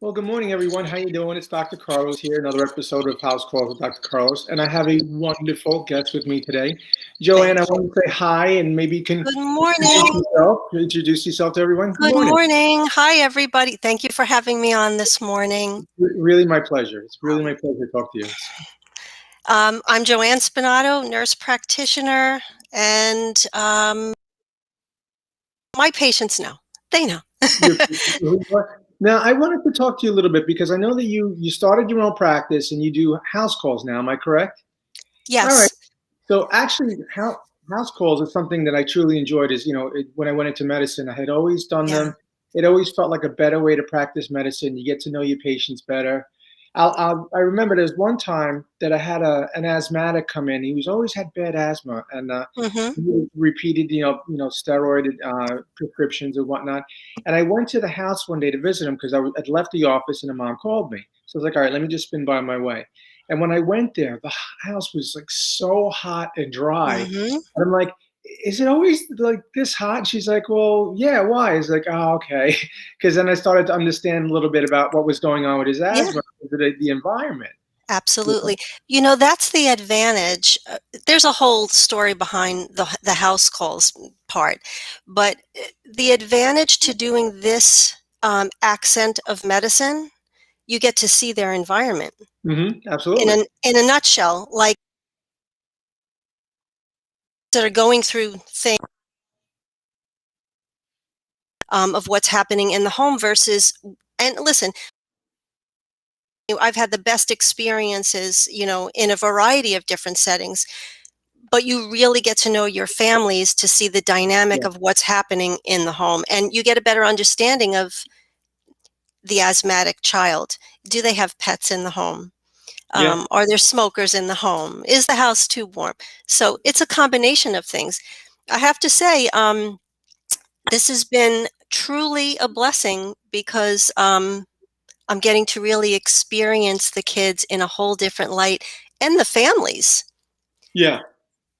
Well, good morning, everyone. How you doing? It's Dr. Carlos here, another episode of House Calls with Dr. Carlos, and I have a wonderful guest with me today. Joanne, I want to say hi, and maybe you can Good morning. introduce yourself to everyone. Good morning. Hi, everybody. Thank you for having me on this morning. Really my pleasure. It's really my pleasure to talk to you. I'm Joanne Spinato, nurse practitioner, and my patients know. They know. Now, I wanted to talk to you a little bit because I know that you started your own practice and you do house calls now. Am I correct? Yes. All right. So actually, house calls is something that I truly enjoyed. When I went into medicine, I had always done them. It always felt like a better way to practice medicine. You get to know your patients better. I remember there's one time that I had an asthmatic come in. He was always had bad asthma and he repeated, steroid prescriptions and whatnot. And I went to the house one day to visit him because I'd left the office and the mom called me. So I was like, all right, let me just spin by my way. And when I went there, the house was like so hot and dry. And I'm like, is it always like this hot? And she's like, well, yeah, why? It's like, oh, okay. Because then I started to understand a little bit about what was going on with his asthma, the environment. Absolutely. You know, that's the advantage. There's a whole story behind the house calls part, but the advantage to doing this accent of medicine, you get to see their environment. Absolutely. In a nutshell, like that are going through things of what's happening in the home versus, and listen, I've had the best experiences, in a variety of different settings, but you really get to know your families to see the dynamic of what's happening in the home, and you get a better understanding of the asthmatic child. Do they have pets in the home? Are there smokers in the home? Is the house too warm? So it's a combination of things. I have to say, this has been truly a blessing because I'm getting to really experience the kids in a whole different light and the families. Yeah.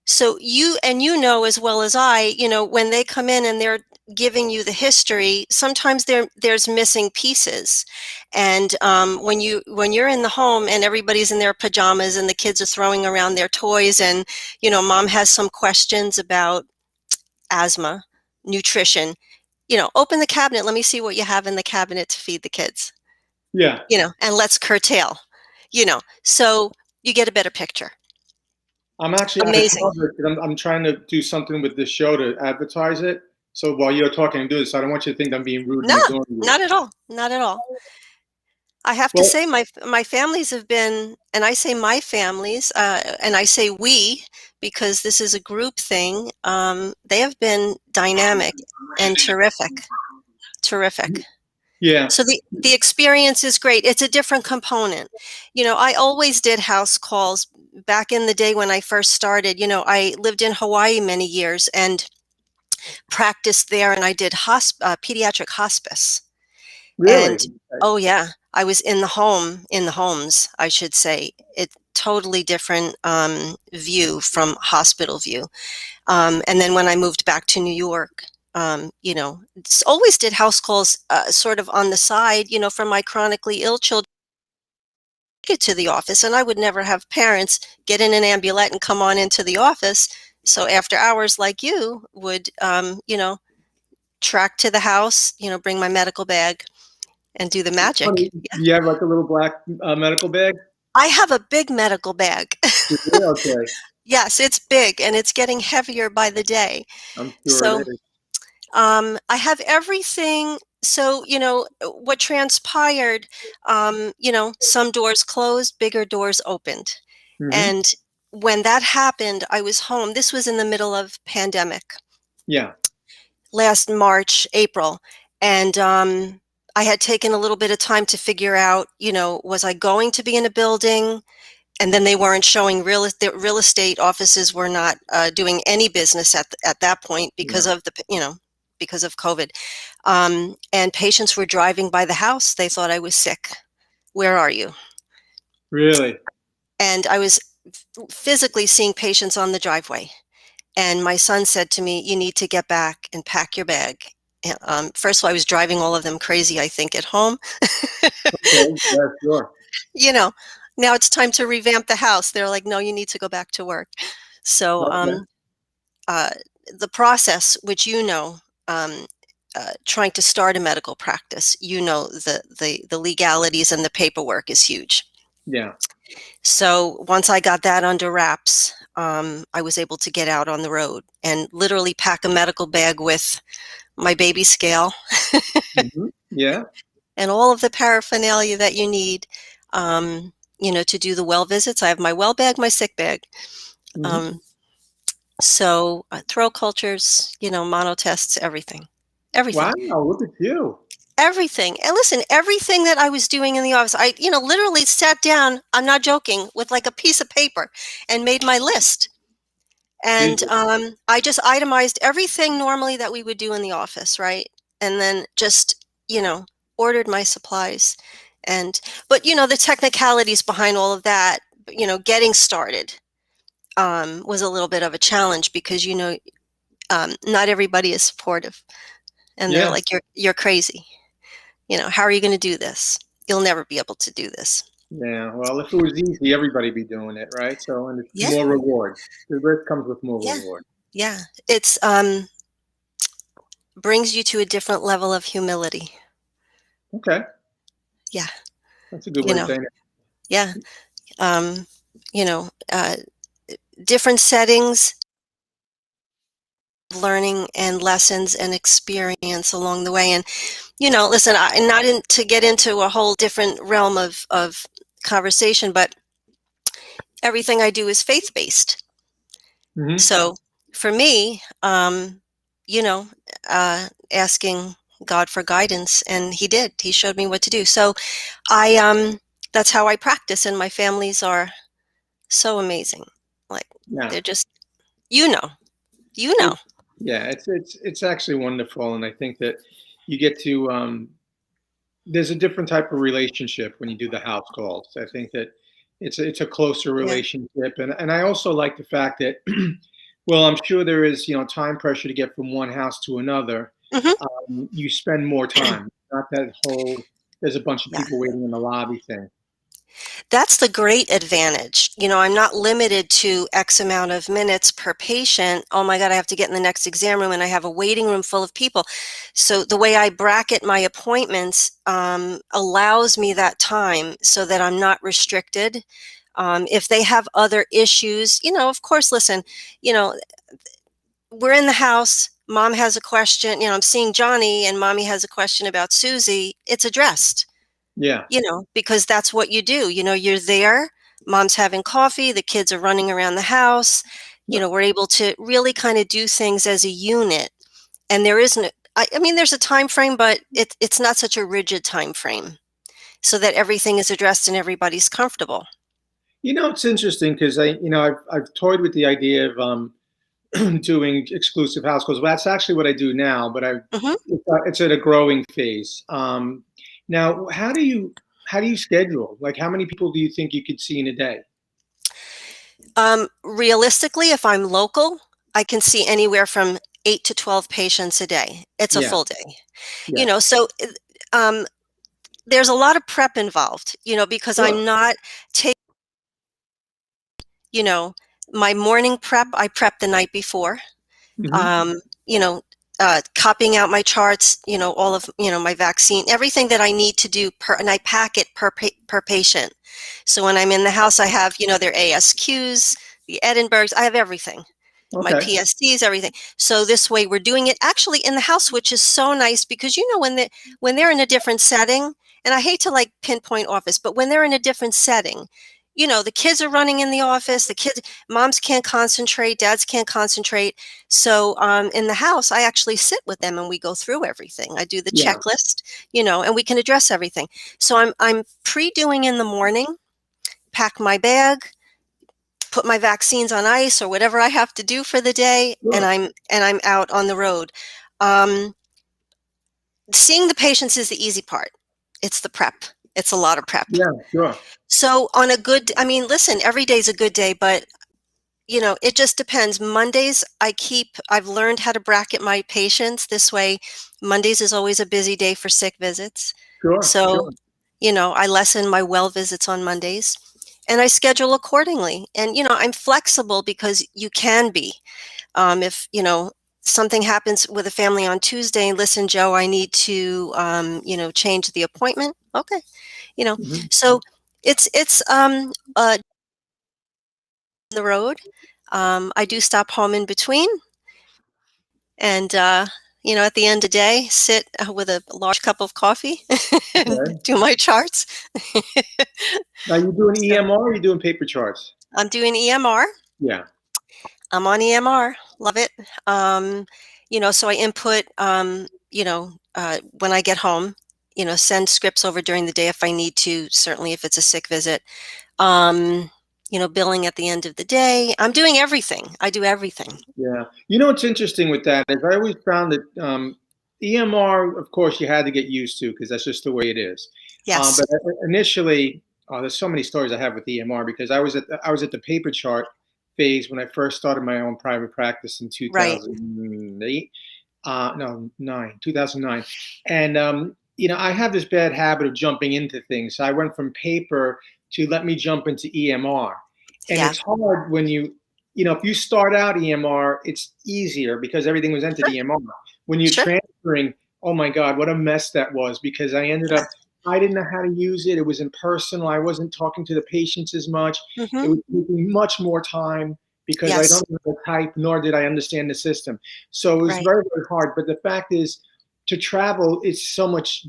So you know as well as I, when they come in and they're giving you the history, sometimes there's missing pieces. And when you're in the home and everybody's in their pajamas and the kids are throwing around their toys and, mom has some questions about asthma, nutrition, open the cabinet, let me see what you have in the cabinet to feed the kids. Yeah. And let's curtail, so you get a better picture. I'm actually amazing. I'm trying to do something with this show to advertise it. So while you're talking and do this, I don't want you to think I'm being rude. No, not at all. Not at all. I have to say my families have been, and I say my families, and I say we, because this is a group thing, they have been dynamic and terrific. Terrific. Yeah. So the experience is great. It's a different component. I always did house calls back in the day when I first started. I lived in Hawaii many years and practiced there, and I did pediatric hospice. Really? And oh yeah, I was in the homes, I should say. It's totally different view from hospital view. And then when I moved back to New York, always did house calls sort of on the side, for my chronically ill children. Get to the office, and I would never have parents get in an ambulette and come on into the office. So after hours, like you would, track to the house, bring my medical bag and do the magic. You have like a little black medical bag? I have a big medical bag. Okay. Yes, it's big and it's getting heavier by the day. I'm sure it is. I have everything. So, what transpired, some doors closed, bigger doors opened. And when that happened, I was home. This was in the middle of pandemic. Yeah. Last March, April. And I had taken a little bit of time to figure out, was I going to be in a building? And then they weren't showing the real estate offices were not doing any business at that point because Yeah. of because of COVID. And patients were driving by the house. They thought I was sick. Where are you? Really? And I was physically seeing patients on the driveway. And my son said to me, "You need to get back and pack your bag." First of all, I was driving all of them crazy, I think, at home. Okay. Yeah, sure. you know, Now it's time to revamp the house. They're like, "No, you need to go back to work." So Okay. uh, the process, which trying to start a medical practice, the legalities and the paperwork is huge. Yeah. So once I got that under wraps, I was able to get out on the road and literally pack a medical bag with my baby scale Yeah. and all of the paraphernalia that you need, to do the well visits. I have my well bag, my sick bag. Hmm. Um, throat cultures, mono tests, everything, Wow. everything. Look at you. Everything. And listen, everything that I was doing in the office, I, literally sat down, I'm not joking, with like a piece of paper and made my list. And Jesus. I just itemized everything normally that we would do in the office, right? And then just, ordered my supplies. But the technicalities behind all of that, getting started was a little bit of a challenge because, not everybody is supportive. And they're Yeah. like, you're crazy. How are you going to do this? You'll never be able to do this. Yeah. Well, if it was easy, everybody be doing it, right? So, and it's Yeah, more reward. The risk comes with more yeah, reward. yeah. It's brings you to a different level of humility. Okay. Yeah, That's a good you way of know, saying it. yeah. Um, you know, uh, Different settings, learning and lessons and experience along the way. And listen, not to get into a whole different realm of conversation, but everything I do is faith based. Hmm. So for me, asking God for guidance, and He did. He showed me what to do. So that's how I practice, and my families are so amazing. Like Yeah. they're just, you know, you know. It, yeah. It's actually wonderful, and I think that you get to. There's a different type of relationship when you do the house calls. I think that it's a closer Yeah. relationship, and I also like the fact that, well, I'm sure there is time pressure to get from one house to another. Hmm. You spend more time. Not that whole there's a bunch of Yeah. people waiting in the lobby thing. That's the great advantage. I'm not limited to X amount of minutes per patient. Oh my God, I have to get in the next exam room and I have a waiting room full of people. So the way I bracket my appointments allows me that time so that I'm not restricted. If they have other issues, of course, listen, you know, we're in the house. Mom has a question. I'm seeing Johnny and mommy has a question about Susie. It's addressed, Yeah. because that's what you do. You're there, mom's having coffee, the kids are running around the house. Yep. We're able to really kind of do things as a unit. And there isn't, I mean, there's a time frame, but it's not such a rigid time frame so that everything is addressed and everybody's comfortable. It's interesting because I've toyed with the idea of doing exclusive house calls. Well, that's actually what I do now, but Hmm. it's at a growing phase. Now, how do you schedule? Like, how many people do you think you could see in a day? Realistically, if I'm local, I can see anywhere from 8 to 12 patients a day. It's a Yeah, full day. yeah, So um, there's a lot of prep involved, because sure. I'm not taking, you know, my morning prep, I prep the night before. Hmm. Um, you know, copying out my charts, all of, my vaccine, everything that I need to do and I pack it per patient. So when I'm in the house, I have, their ASQs, the Edinburghs, I have everything, my Okay. PSCs, everything. So this way we're doing it actually in the house, which is so nice because, when they're in a different setting, and I hate to like pinpoint office, but when they're in a different setting, the kids are running in the office, moms can't concentrate, dads can't concentrate. So in the house, I actually sit with them and we go through everything. I do the Yeah. checklist, and we can address everything. So I'm pre-doing in the morning, pack my bag, put my vaccines on ice or whatever I have to do for the day, and Sure. I'm out on the road. Um, Seeing the patients is the easy part. It's the prep. It's a lot of prep. Yeah, sure. So I mean, listen, every day's a good day, but it just depends. Mondays, I've learned how to bracket my patients this way. Mondays is always a busy day for sick visits. Sure, So, sure. I lessen my well visits on Mondays and I schedule accordingly. And, I'm flexible because you can be. If, something happens with a family on Tuesday, listen, Joe, I need to, change the appointment. Okay. You know, Mhm. so it's the road. I do stop home in between, and at the end of the day, sit with a large cup of coffee and Okay. do my charts. Now you doing So EMR or you doing paper charts? I'm doing EMR. Yeah. I'm on EMR. Love it. So I input, when I get home, send scripts over during the day if I need to, certainly if it's a sick visit. Billing at the end of the day. I'm doing everything. I do everything. Yeah. You know what's interesting with that is I always found that EMR, of course, you had to get used to because that's just the way it is. Yes. But initially, there's so many stories I have with EMR because I was at the paper chart phase when I first started my own private practice in Right. 2008. No, 2009. And I have this bad habit of jumping into things. So I went from paper to let me jump into EMR. And Yeah. it's hard when if you start out EMR, it's easier because everything was entered Sure. EMR. When you're Sure. transferring, oh my God, what a mess that was because Yeah. I didn't know how to use it. It was impersonal. I wasn't talking to the patients as much. It Hmm. was taking much more time because I Yes. don't know how to type, nor did I understand the system. So it was Right. very, very hard. But the fact is, to travel, it's so much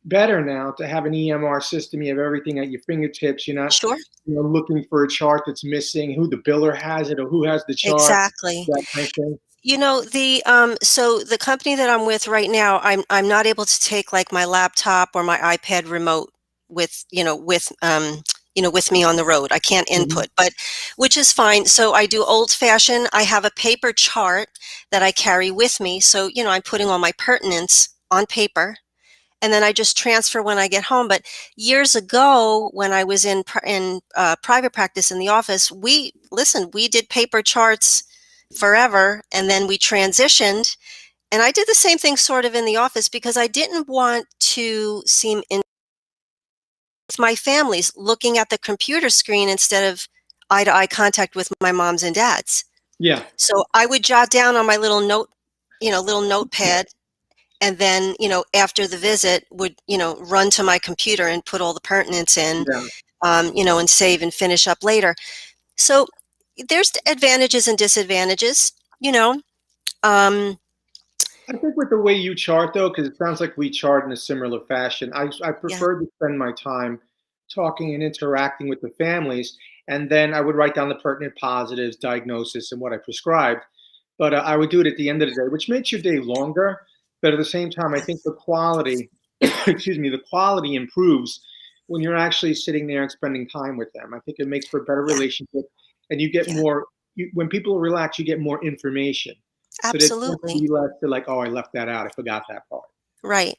better now to have an EMR system. You have everything at your fingertips. You're not, Sure. looking for a chart that's missing, who the biller has it, or who has the chart, Exactly. that kind of thing. The company that I'm with right now, I'm not able to take like my laptop or my iPad remote with me on the road. I can't Mhm. input, but which is fine. So I do old fashioned. I have a paper chart that I carry with me. So, I'm putting all my pertinence on paper and then I just transfer when I get home. But years ago, when I was in private practice in the office, we did paper charts forever, and then we transitioned. And I did the same thing sort of in the office because I didn't want to seem in with my families looking at the computer screen instead of eye to eye contact with my moms and dads. Yeah. So I would jot down on my little notepad, and then after the visit would run to my computer and put all the pertinence in, Yeah. and save and finish up later. So there's advantages and disadvantages, you know um, I think with the way you chart though, because it sounds like we chart in a similar fashion, I yeah. prefer to spend my time talking and interacting with the families, and then I would write down the pertinent positives, diagnosis, and what I prescribed. But I would do it at the end of the day, which makes your day longer. But at the same time, I think the quality, excuse me, the quality improves when you're actually sitting there and spending time with them. I think it makes for a better Yeah. relationship, and you get Yeah. more. When people are relaxed, you get more information. So there's going to Absolutely. be less to like, oh, I left that out. I forgot that part. Right.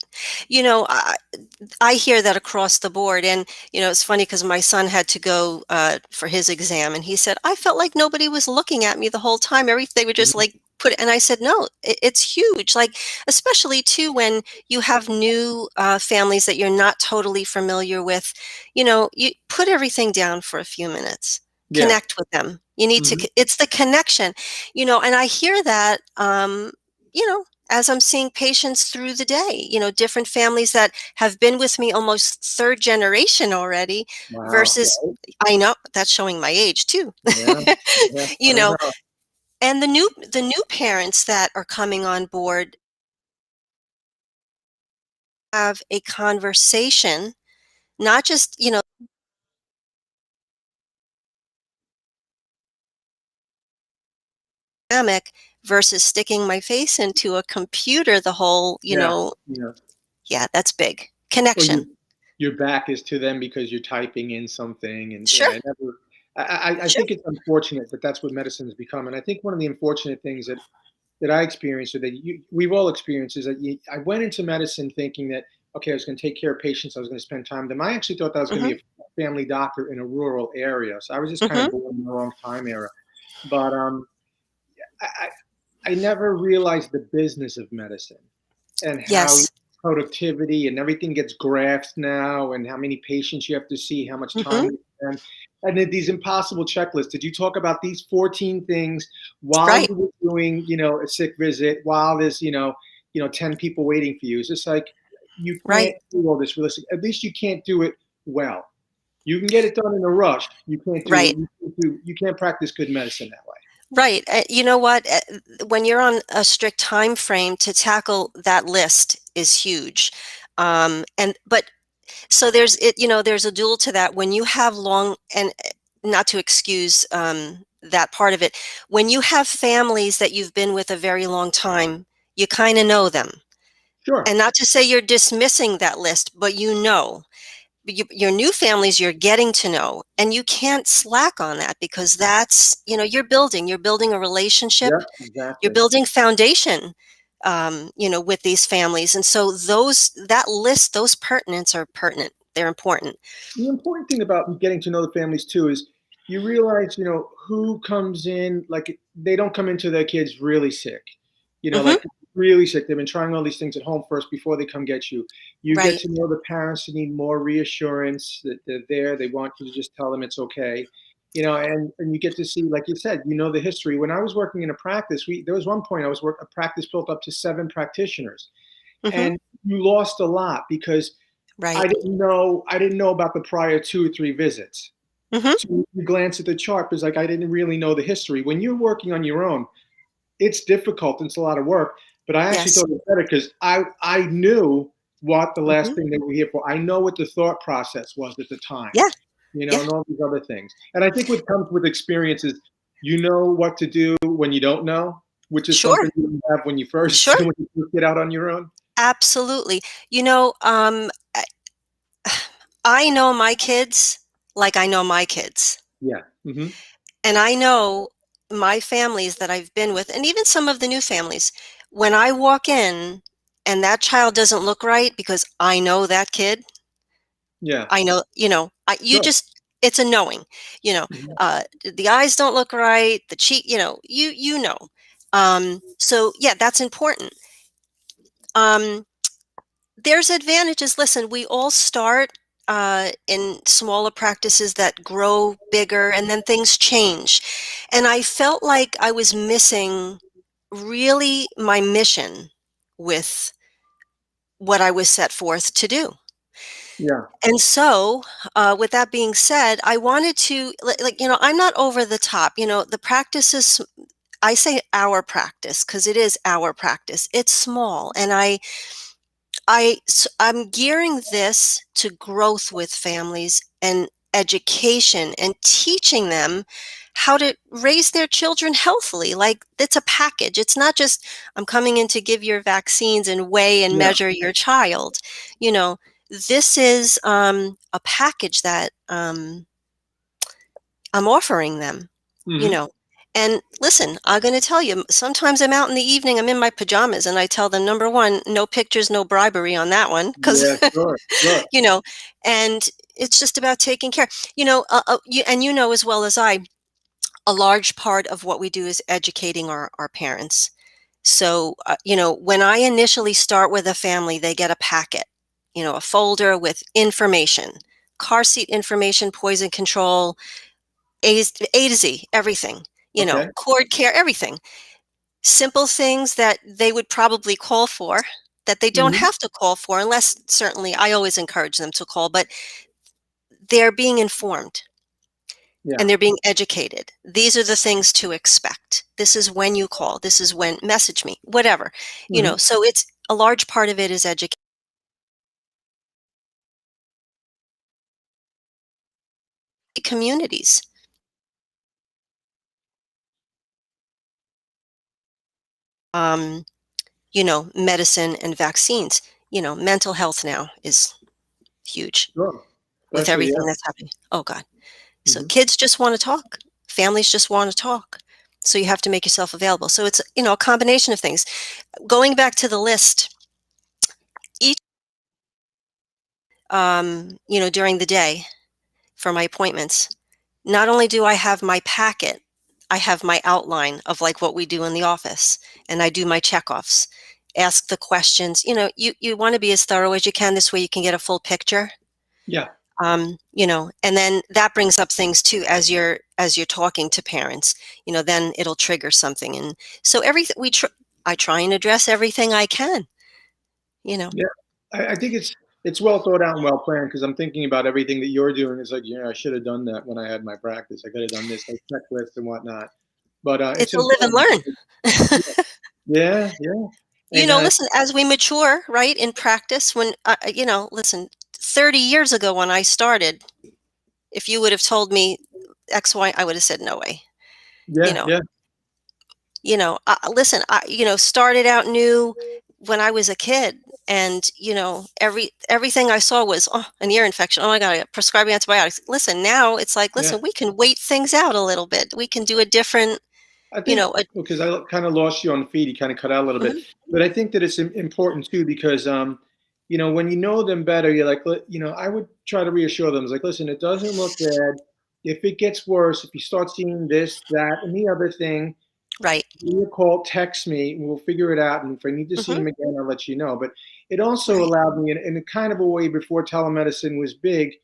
I hear that across the board. And, it's funny because my son had to go for his exam and he said, I felt like nobody was looking at me the whole time. They were just Mhm. like and I said, no, it's huge. Like, especially too, when you have new families that you're not totally familiar with, you put everything down for a few minutes, Yeah. connect with them. You need to, Mhm. it's the connection, and I hear that, as I'm seeing patients through the day, different families that have been with me almost third generation already Wow. versus, Right? I know that's showing my age too. Yeah. Yeah. you I know, know. and the new parents that are coming on board have a conversation, not just, dynamic versus sticking my face into a computer the whole, Yeah, yeah. yeah, that's big. Or Connection. your back is to them because you're typing in something, and yeah, Sure. I Sure. think it's unfortunate that that's what medicine has become, and I think one of the unfortunate things that I experienced, or that we've all experienced, is that I went into medicine thinking that, okay, I was going to take care of patients, I was going to spend time with them. I actually thought that I was going Mhm. to be a family doctor in a rural area, so I was just kind of Mhm. born in the wrong time era. But I, I never realized the business of medicine and how Yes. productivity and everything gets graphed now, and how many patients you have to see, how much time Mhm. you spend, and then these impossible checklists. Did you talk about these 14 things while Right. you were doing, a sick visit, while there's, 10 people waiting for you? It's just like, you Right. can't do all this realistic. At least you can't do it well. You can get it done in a rush. Right. You can't practice good medicine that way. Right. You know what? When you're on a strict time frame to tackle that list is huge. And but so there's a dual to that. When you have long and not to excuse that part of it, when you have families that you've been with a very long time, you kind of know them. Sure. And not to say you're dismissing that list, but your new families you're getting to know, and you can't slack on that because that's you're building a relationship, Yeah, you're exactly. building foundation with these families, and so that list, those pertinents are pertinent, they're important. The important thing about getting to know the families too is you realize, who comes in, like they don't come into their kids really sick, Hmm. like really sick. They've been trying all these things at home first before they come get you. You get Right. to know the parents who need more reassurance that they're there. They want you to just tell them it's okay. And you get to see, like you said, the history. When I was working in a practice, there was one point a practice built up to 7 practitioners, Hmm. and you lost a lot because Right. I didn't know about the prior 2 or 3 visits. Hmm. So you glance at the chart, because like I didn't really know the history. When you're working on your own, it's difficult and it's a lot of work. But I actually Yes. thought it was better because I knew what the last Hmm. thing they were here for. I know what the thought process was at the time, Yeah. Yeah. and all these other things. And I think what comes with experience is you know what to do when you don't know, which is Sure. something you didn't have when you first Sure. when you first get out on your own. Absolutely. I know my kids like I know my kids. Yeah. Hmm. And I know my families that I've been with, and even some of the new families, when I walk in and that child doesn't look right because I know that kid, Yeah. I know, you Sure. just, it's a knowing, you know, Mhm. the eyes don't look right, the cheek, you know. So yeah, that's important. Um, there's advantages. Listen, we all start in smaller practices that grow bigger and then things change. And I felt like I was missing really my mission with what I was set forth to do. Yeah. And so, with that being said, I wanted to, I'm not over the top. The practice is, I say our practice because it is our practice. It's small. And I'm gearing this to growth with families and education and teaching them how to raise their children healthily. Like it's a package. It's not just I'm coming in to give your vaccines and weigh and Yeah. measure your child. You know, this is a package that I'm offering them, you Mhm. know. And listen, I'm going to tell you, sometimes I'm out in the evening, I'm in my pajamas, and I tell them, number one, no pictures, no bribery on that one, because, Yeah, sure, sure. you know, and it's just about taking care. You know as well as I, a large part of what we do is educating our parents. So, when I initially start with a family, they get a packet, a folder with information, car seat information, poison control, A to Z, everything, Okay. cord care, everything. Simple things that they would probably call for that they don't Mhm. have to call for unless certainly I always encourage them to call, but they're being informed Yeah. and they're being educated. These are the things to expect. This is when you call. This is when message me, whatever. Mhm. So it's a large part of it is education communities. um, medicine and vaccines. Mental health now is huge Sure. with Especially, everything yeah. that's happening. Oh God. So Mhm. kids just want to talk. Families just want to talk. So you have to make yourself available. So it's, a combination of things. Going back to the list, each, during the day for my appointments, not only do I have my packet, I have my outline of like what we do in the office, and I do my checkoffs, ask the questions. You want to be as thorough as you can. This way you can get a full picture. Yeah. And then that brings up things too as you're talking to parents. Then it'll trigger something, and so everything I try and address everything I can. You know, Yeah. I think it's well thought out and well planned because I'm thinking about everything that you're doing. It's like, I should have done that when I had my practice. I could have done this, like checklist and whatnot. But it's it's a live and important. learn. Yeah, yeah. And Listen, as we mature, right, in practice, when listen, 30 years ago when I started, if you would have told me X, Y, I would have said no way. You yeah, know, yeah, listen, started out new when I was a kid, and everything I saw was, oh, an ear infection. Oh my God, I got prescribed antibiotics. Listen, now it's like, yeah. listen, we can wait things out a little bit. We can do a different, I you think know, a, because I kind of lost you on the feed, you kind of cut out a little bit. Mhm. But I think that it's important too because when you know them better, you're like, I would try to reassure them. It's like, listen, it doesn't look bad. If it gets worse, if you start seeing this, that, and the other thing, Right. give me a call, text me, and we'll figure it out. And if I need to see Hmm. him again, I'll let you know. But it also Right. allowed me, in a kind of a way before telemedicine was big,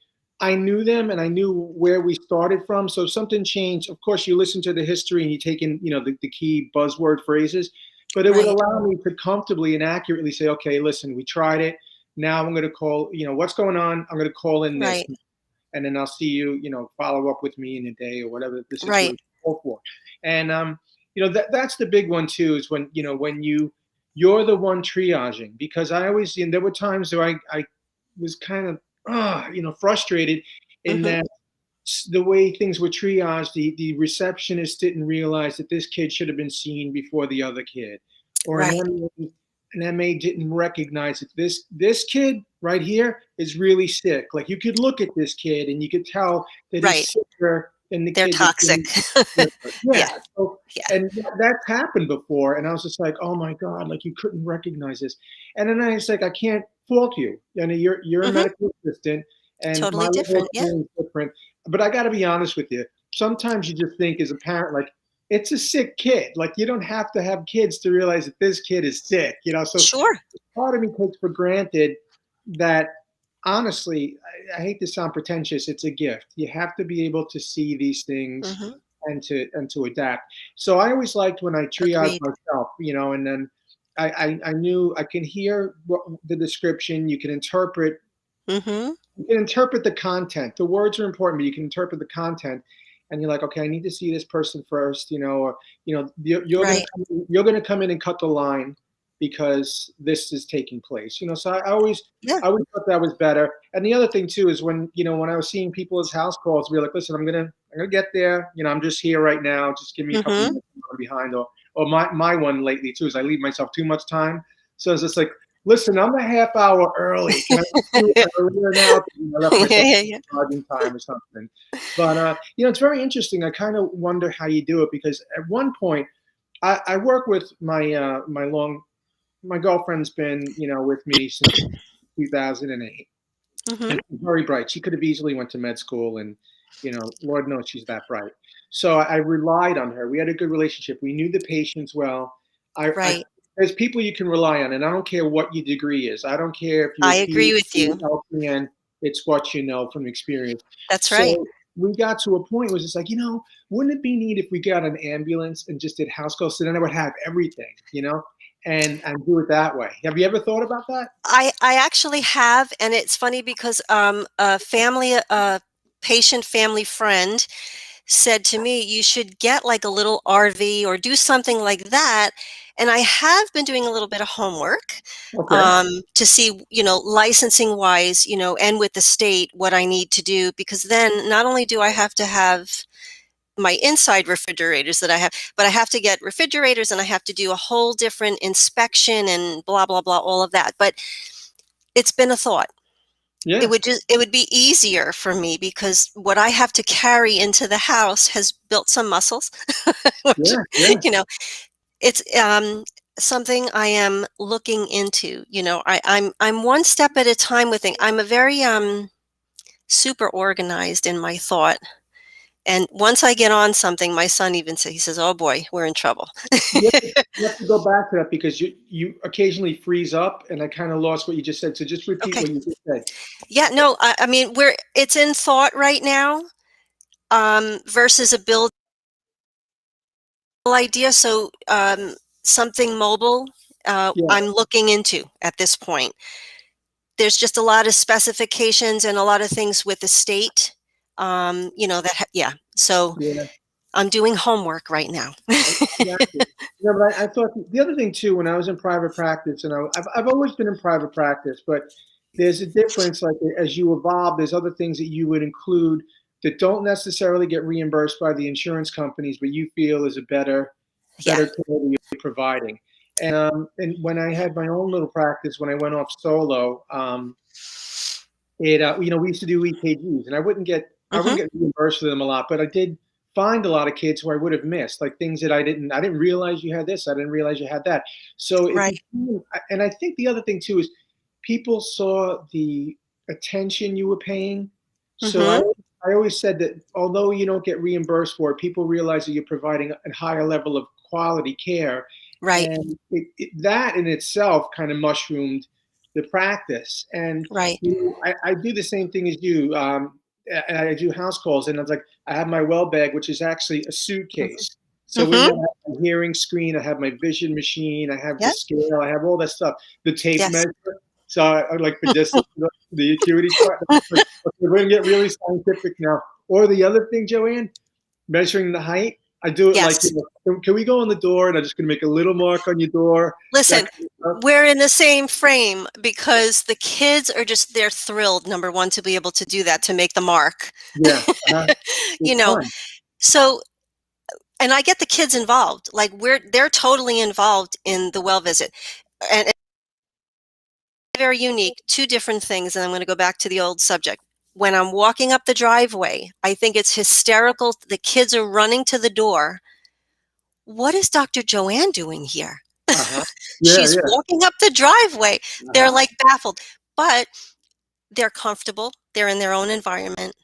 I knew them and I knew where we started from. So if something changed, of course, you listen to the history and you take in, the key buzzword phrases, but it would Right. allow me to comfortably and accurately say, okay, listen, we tried it. Now I'm going to call, what's going on? I'm going to call in this, Right. and then I'll see you, follow up with me in a day or whatever the Right. situation calls for. And that's the big one too, is when you're the one triaging, because I always, there were times where I was kind of frustrated in Hmm. that the way things were triaged, the receptionist didn't realize that this kid should have been seen before the other kid, or Right. an MA didn't recognize that this kid right here is really sick. Like, you could look at this kid and you could tell that Right. he's sicker than the They're kid that's toxic. in. Yeah. Yeah. So, Yeah. and that's happened before, and I was just like, oh my god, like, you couldn't recognize this. And then I was like, I can't fault you. You're a Hmm. medical assistant, and my Totally level of different. Yeah. training is different. But I got to be honest with you. Sometimes you just think as a parent, like, it's a sick kid. Like, you don't have to have kids to realize that this kid is sick. So Sure. part of me takes for granted that, honestly, I hate to sound pretentious. It's a gift. You have to be able to see these things Hmm. and to adapt. So I always liked when I triage Agreed. myself, and then I knew I can hear the description. Hmm. You can interpret the content. The words are important, but you can interpret the content. And you're like, okay, I need to see this person first, or Right. you're gonna come in and cut the line because this is taking place. So I always Yeah. I always thought that was better. And the other thing too is when I was seeing people as house calls, be like, listen, I'm gonna get there. I'm just here right now. Just give me a couple Hmm. minutes. I'm behind. Or my one lately too is I leave myself too much time. So it's just like, listen, I'm a half hour early. Can I do it earlier now? I left Yeah. myself Yeah. Yeah. charging time or something. But it's very interesting. I kind of wonder how you do it, because at one point I work with my girlfriend's been with me since 2008, Hmm. and she's very bright. She could have easily went to med school, and Lord knows she's that bright. So I relied on her. We had a good relationship. We knew the patients well. I Right. There's people you can rely on, and I don't care what your degree is. I don't care if you're I a agree with PhD, you. LPN. It's what you know from experience. That's right. So we got to a point where it's just like, wouldn't it be neat if we got an ambulance and just did house calls? So then I would have everything, and do it that way. Have you ever thought about that? I actually have, and it's funny because a patient family friend said to me, "You should get like a little RV or do something like that." And I have been doing a little bit of homework Okay. to see, licensing wise, and with the state what I need to do, because then not only do I have to have my inside refrigerators that I have, but I have to get refrigerators and I have to do a whole different inspection and blah, blah, blah, all of that. But it's been a thought. Yeah. It would be easier for me because what I have to carry into the house has built some muscles, which, Yeah. Yeah. you know, it's something I am looking into. I'm one step at a time with things. I'm a very super organized in my thought. And once I get on something, my son even says, he says, "Oh boy, we're in trouble." You have to go back to that because you occasionally freeze up, and I kind of lost what you just said. So just repeat Okay. what you just said. Yeah, no, I mean, it's in thought right now, versus a build idea. So, something mobile, Yeah. I'm looking into at this point. There's just a lot of specifications and a lot of things with the state, yeah. So Yeah. I'm doing homework right now. Exactly. No, but I thought the other thing too, when I was in private practice, and I've always been in private practice, but there's a difference. Like as you evolve, there's other things that you would include that don't necessarily get reimbursed by the insurance companies, but you feel is a Yeah. better care that you're providing. And when I had my own little practice, when I went off solo, we used to do EKGs, and I wouldn't Hmm. get reimbursed for them a lot, but I did find a lot of kids who I would have missed, like things that I didn't realize you had this, I didn't realize you had that. So it Right. became, and I think the other thing too is people saw the attention you were paying. So Hmm. I always said that although you don't get reimbursed for it, people realize that you're providing a higher level of quality care, Right. and that in itself kind of mushroomed the practice. And Right. I do the same thing as you. I do house calls, and it's like I have my well bag, which is actually a suitcase. So in Hmm. there, I have my hearing screen, I have my vision machine, I have the Yep. scale, I have all that stuff, the tape Yes. measure. So I like for distance, the acuity chart. Like, okay, we're gonna get really scientific now. Or the other thing, Joanne, measuring the height. I do it like, Yes. can we go on the door and I'm just gonna make a little mark on your door? That Listen, kind of stuff. we're in the same frame because the kids they're thrilled, number one, to be able to do that, to make the mark. Yeah, You it's know, fun. so, and I get the kids involved. Like they're totally involved in the well visit. And it's very unique, two different things. And I'm going to go back to the old subject. When I'm walking up the driveway, I think it's hysterical. The kids are running to the door. What is Dr. Joanne doing here? Uh-huh. Yeah, She's yeah. walking up the driveway. They're Uh-huh. like baffled, but they're comfortable. They're in their own environment.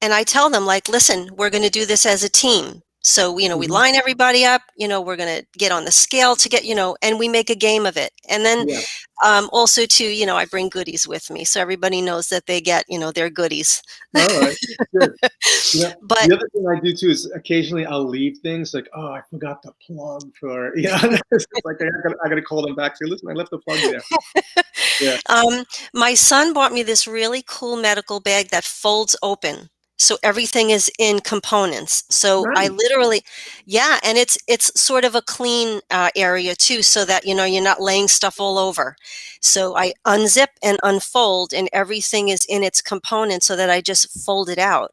And I tell them, like, listen, we're going to do this as a team. So, we Mhm. line everybody up, we're going to get on the scale to get, and we make a game of it. And then Yeah. also too, I bring goodies with me. So everybody knows that they get, their goodies. All right. Good. Yeah. But The other thing I do too is occasionally I'll leave things like, oh, I forgot the plug for, it's like I gotta call them back. Say, listen, I left the plug there. Yeah. Um, my son bought me this really cool medical bag that folds open. So everything is in components. So I Nice. literally, yeah, and it's sort of a clean area too, so that you're not laying stuff all over. So I unzip and unfold, and everything is in its components, so that I just fold it out.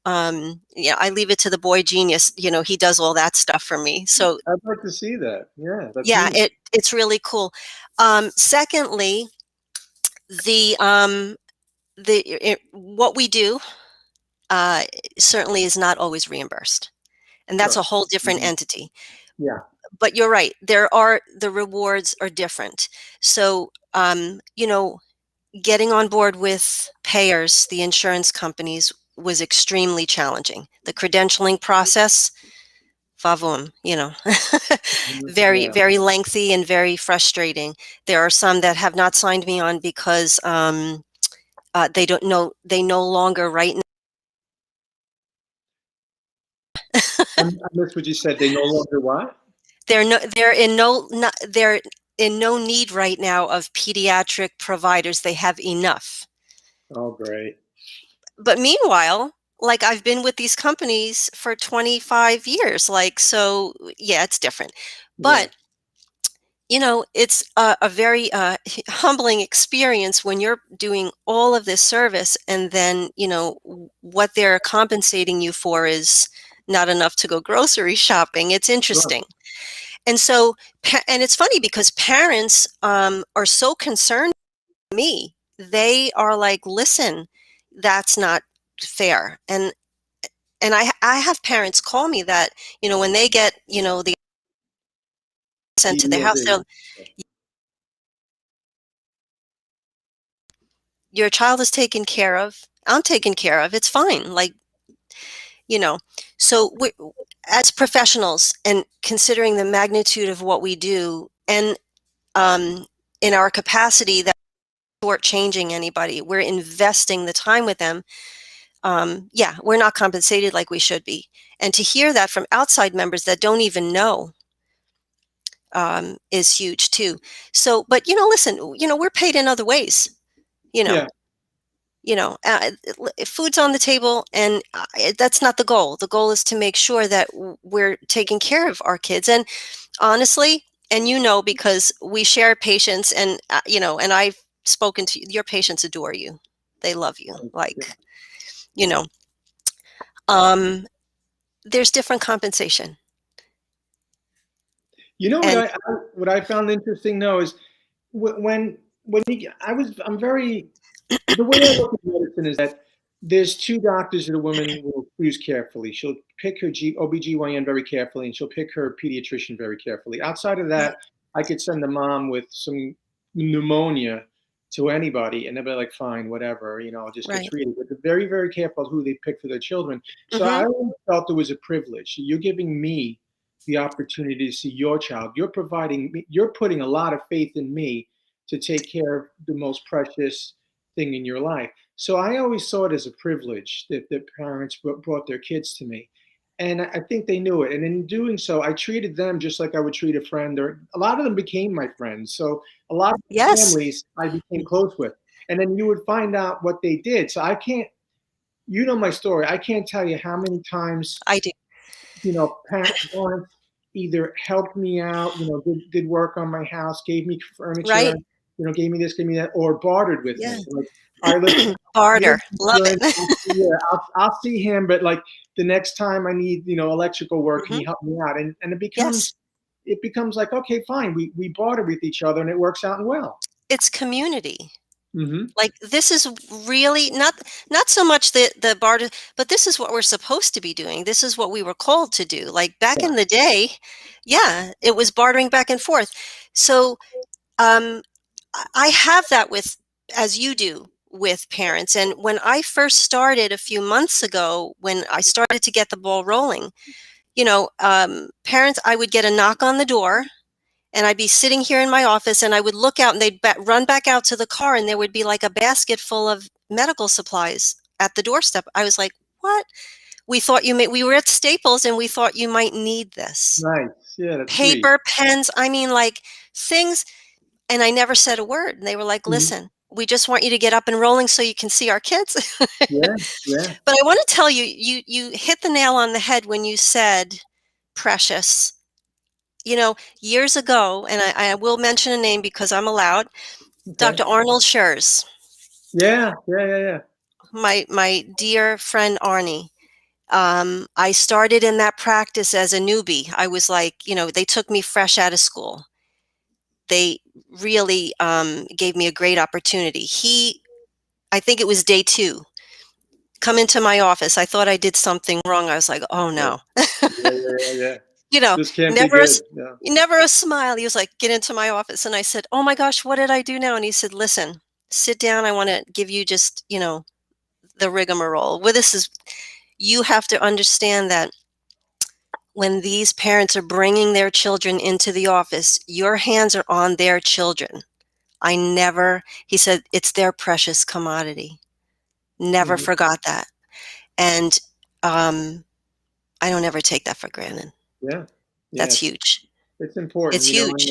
Yeah, I leave it to the boy genius. He does all that stuff for me. So I'd like to see that. Yeah, that's yeah, neat. it's really cool. Secondly, the what we do uh, certainly is not always reimbursed, and that's a Sure. whole different Mhm. entity. Yeah. But you're right, the rewards are different. So getting on board with payers, the insurance companies, was extremely challenging. The credentialing process, favum, Mhm. very, Yeah. very lengthy and very frustrating. There are some that have not signed me on because they don't know, they no longer right now. I missed what you said. They no longer what? They're in no need right now of pediatric providers. They have enough. Oh, great. But meanwhile, like, I've been with these companies for 25 years, like, so yeah, it's different. Yeah. But it's a very humbling experience when you're doing all of this service, and then what they're compensating you for is not enough to go grocery shopping. It's Right. interesting. And so, and it's funny because parents are so concerned with me. They are like, listen, that's not fair. And I have parents call me that, when they get, the sent to their house, EDLD. your child is taken care of. I'm taken care of. It's fine. Like, you know, so as professionals and considering the magnitude of what we do and in our capacity that we're shortchanging anybody, we're investing the time with them. Yeah, we're not compensated like we should be. And to hear that from outside members that don't even know is huge too. So, but listen, we're paid in other ways. You know, Yeah. Food's on the table, and that's not the goal. The goal is to make sure that we're taking care of our kids. And honestly, and because we share patients, and and I've spoken to your patients, adore you. They love you. Like, you know, um, there's different compensation. You know what And I found interesting though is when I'm very the way I look at medicine is that there's two doctors that a woman will choose carefully. She'll pick her OBGYN very carefully, and she'll pick her pediatrician very carefully. Outside of that, I could send a mom with some pneumonia to anybody, and they'll be like, fine, whatever, I'll just get right. treated. But they're very, very careful who they pick for their children. So Hmm. I always felt it was a privilege. You're giving me the opportunity to see your child. You're putting a lot of faith in me to take care of the most precious thing in your life. So I always saw it as a privilege that the parents brought their kids to me. And I think they knew it. And in doing so, I treated them just like I would treat a friend, or a lot of them became my friends. So a lot of Yes, families I became close with. And then you would find out what they did. So I can't, my story. I can't tell you how many times, I do. parents either helped me out, did work on my house, gave me furniture, Right. gave me this, gave me that, or bartered with Yeah. me. Like, all right, listen, Barter. Love insurance, it. yeah, I'll see him, but like the next time I need, electrical work, can Hmm. you help me out? And Yes. it becomes like, okay, fine, we barter with each other, and it works out well. It's community. Hmm. Like, this is really not so much the barter, but this is what we're supposed to be doing. This is what we were called to do. Like, back Yeah. in the day, yeah, it was bartering back and forth. So um, I have that with, as you do, with parents. And when I first started a few months ago, when I started to get the ball rolling, parents, I would get a knock on the door, and I'd be sitting here in my office, and I would look out, and they'd run back out to the car, and there would be like a basket full of medical supplies at the doorstep. I was like, what? We were at Staples, and we thought you might need this. Nice. Yeah, that's sweet. Paper, pens, I mean, like, things. And I never said a word. And they were like, Mhm. listen, we just want you to get up and rolling so you can see our kids. Yeah, yeah. But I want to tell you, you hit the nail on the head when you said precious. Years ago, and I will mention a name because I'm allowed, Okay. Dr. Arnold Schurz, Yeah, yeah, yeah, yeah. my dear friend Arnie. I started in that practice as a newbie. I was like, they took me fresh out of school. They really gave me a great opportunity. I think it was day 2, come into my office. I thought I did something wrong. I was like, oh Yeah, no. yeah, yeah, yeah, yeah. You know, This can't be never a, good. s- Yeah. never a smile. He was like, get into my office. And I said, oh my gosh, what did I do now? And he said, listen, sit down. I want to give you just, the rigmarole. You have to understand that when these parents are bringing their children into the office, your hands are on their children. He said, it's their precious commodity. Never Mhm. forgot that. And um, I don't ever take that for granted. Yeah, yeah. That's huge. It's important, It's huge.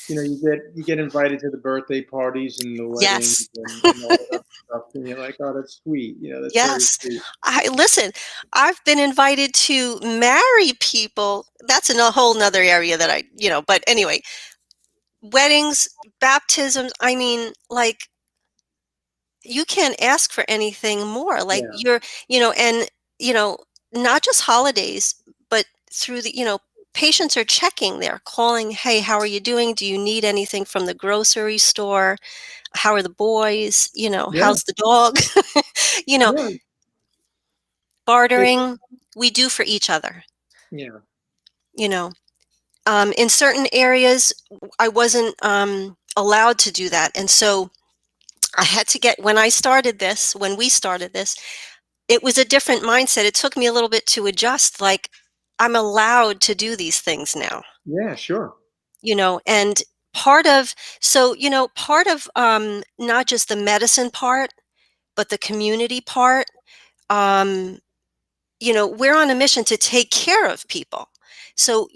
and you get invited to the birthday parties and the weddings Yes. and all that stuff, and you're like, oh, that's sweet. That's very Yes. sweet. Listen, I've been invited to marry people. That's in a whole nother area that but anyway, weddings, baptisms, I mean, like, you can't ask for anything more. Like, Yeah, and, you know, not just holidays, but through the, patients are checking, they're calling, "Hey, how are you doing? Do you need anything from the grocery store? How are the boys? Yeah, How's the dog?" You know, yeah, it, bartering, we do for each other, yeah, you know. In certain areas, I wasn't allowed to do that. And so I had to get, when we started this, it was a different mindset. It took me a little bit to adjust. Like, I'm allowed to do these things now, yeah, sure. and part of, part of not just the medicine part, but the community part. Um, we're on a mission to take care of people. So,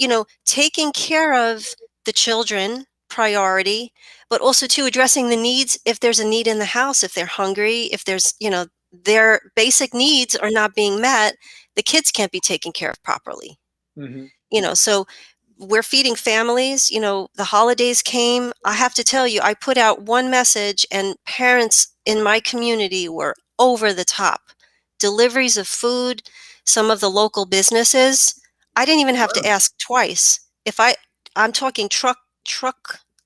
taking care of the children, priority, but also to addressing the needs if there's a need in the house, if they're hungry, if there's, their basic needs are not being met, the kids can't be taken care of properly. Hmm. So we're feeding families, the holidays came. I have to tell you, I put out one message and parents in my community were over the top. Deliveries of food, some of the local businesses, I didn't even have to Wow. ask twice. I'm talking truck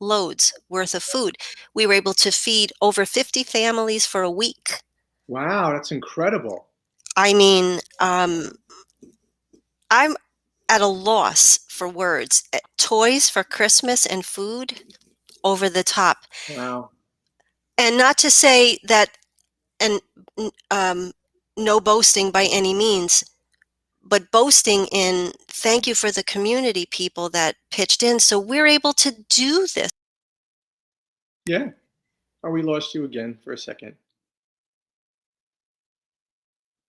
loads worth of food. We were able to feed over 50 families for a week. Wow, that's incredible. I mean, I'm at a loss for words. Toys for Christmas and food, over the top. Wow. And not to say that, and um, no boasting by any means, but boasting in thank you for the community people that pitched in. So we're able to do this. Yeah. Oh, we lost you again for a second.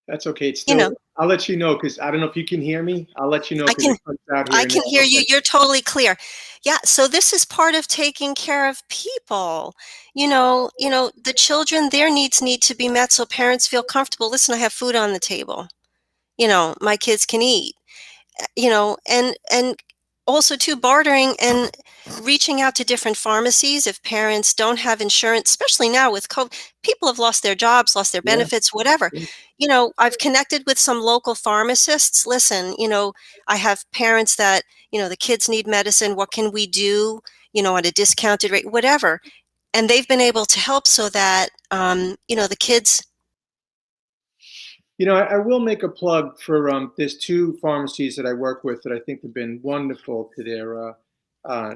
That's okay. It's You know, still, I'll let you know because I don't know if you can hear me. I'll let you know I because can it comes out I here and can there. hear you. Okay. You're totally clear. Yeah, so this is part of taking care of people. The children, their needs need to be met so parents feel comfortable. Listen, I have food on the table. My kids can eat. And also too, bartering and reaching out to different pharmacies if parents don't have insurance, especially now with COVID. People have lost their jobs, lost their Yeah. benefits, whatever. Yeah. I've connected with some local pharmacists. Listen, I have parents that, the kids need medicine. What can we do, at a discounted rate, whatever. And they've been able to help so that, the kids. I will make a plug for there's two pharmacies that I work with that I think have been wonderful to their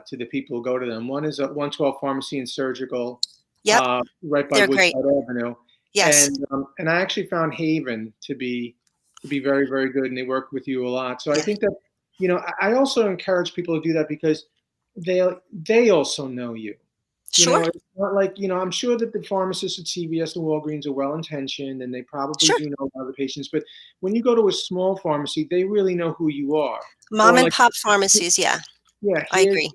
to the people who go to them. One is a 112 Pharmacy and Surgical, Yep, right by they're great. Woodside Avenue, Yes, and I actually found Haven to be very very good, and they work with you a lot. So I yeah, think that I also encourage people to do that because they also know you. sure, It's not like, I'm sure that the pharmacists at CVS and Walgreens are well intentioned and they probably sure. do know about the patients. But when you go to a small pharmacy, they really know who you are. Mom Or and like, pop pharmacies, yeah, yeah, I agree.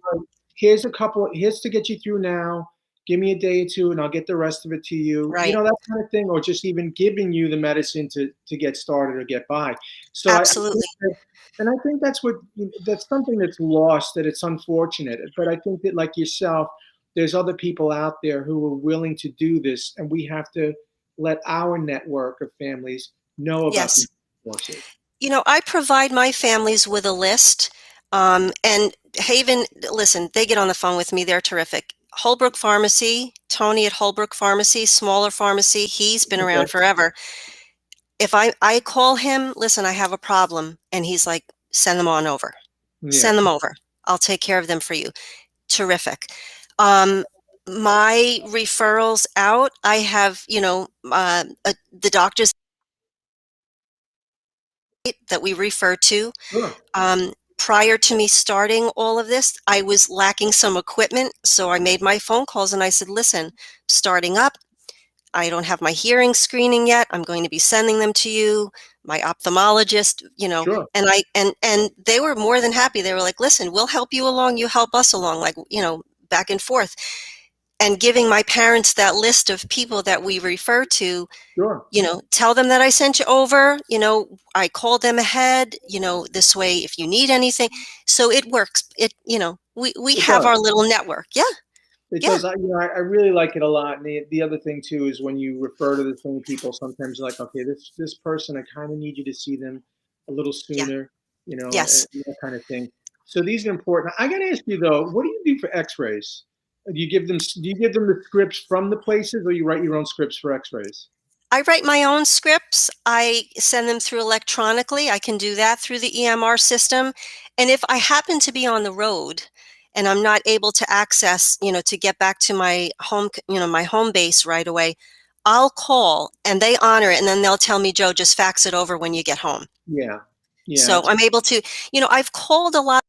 here's a couple, here's to get you through now. Give me a day or two and I'll get the rest of it to you. Right. That kind of thing, or just even giving you the medicine to get started or get by. So I think Absolutely. that, and I think that's something that's lost, that it's unfortunate. But I think that like yourself, there's other people out there who are willing to do this, and we have to let our network of families know about Yes. these courses. I provide my families with a list. And Haven, listen, they get on the phone with me. They're terrific. Holbrook Pharmacy, Tony at Holbrook Pharmacy, smaller pharmacy. He's been Okay. around forever. If I call him, listen, I have a problem. And he's like, send them on over. Yeah. Send them over. I'll take care of them for you. Terrific. Um, my referrals out, I have, the doctors that we refer to. Sure. Prior to me starting all of this, I was lacking some equipment. So I made my phone calls and I said, listen, starting up, I don't have my hearing screening yet. I'm going to be sending them to you, my ophthalmologist, Sure. and they were more than happy. They were like, listen, we'll help you along, you help us along, like, back and forth. And giving my parents that list of people that we refer to, Sure. tell them that I sent you over, I called them ahead, this way if you need anything. So it works. We It have does. our little network. Yeah. It Yeah. does. I really like it a lot. And the other thing too is when you refer to the same people, sometimes you're like, okay, this person, I kind of need you to see them a little Yeah. sooner, Yes. and that kind of thing. So these are important. I got to ask you though, what do you do for X-rays? Do you give them the scripts from the places, or you write your own scripts for X-rays? I write my own scripts. I send them through electronically. I can do that through the EMR system. And if I happen to be on the road and I'm not able to access, to get back to my home, my home base right away, I'll call and they honor it. And then they'll tell me, Joe, just fax it over when you get home. Yeah, yeah, So it's I'm able to, I've called a lot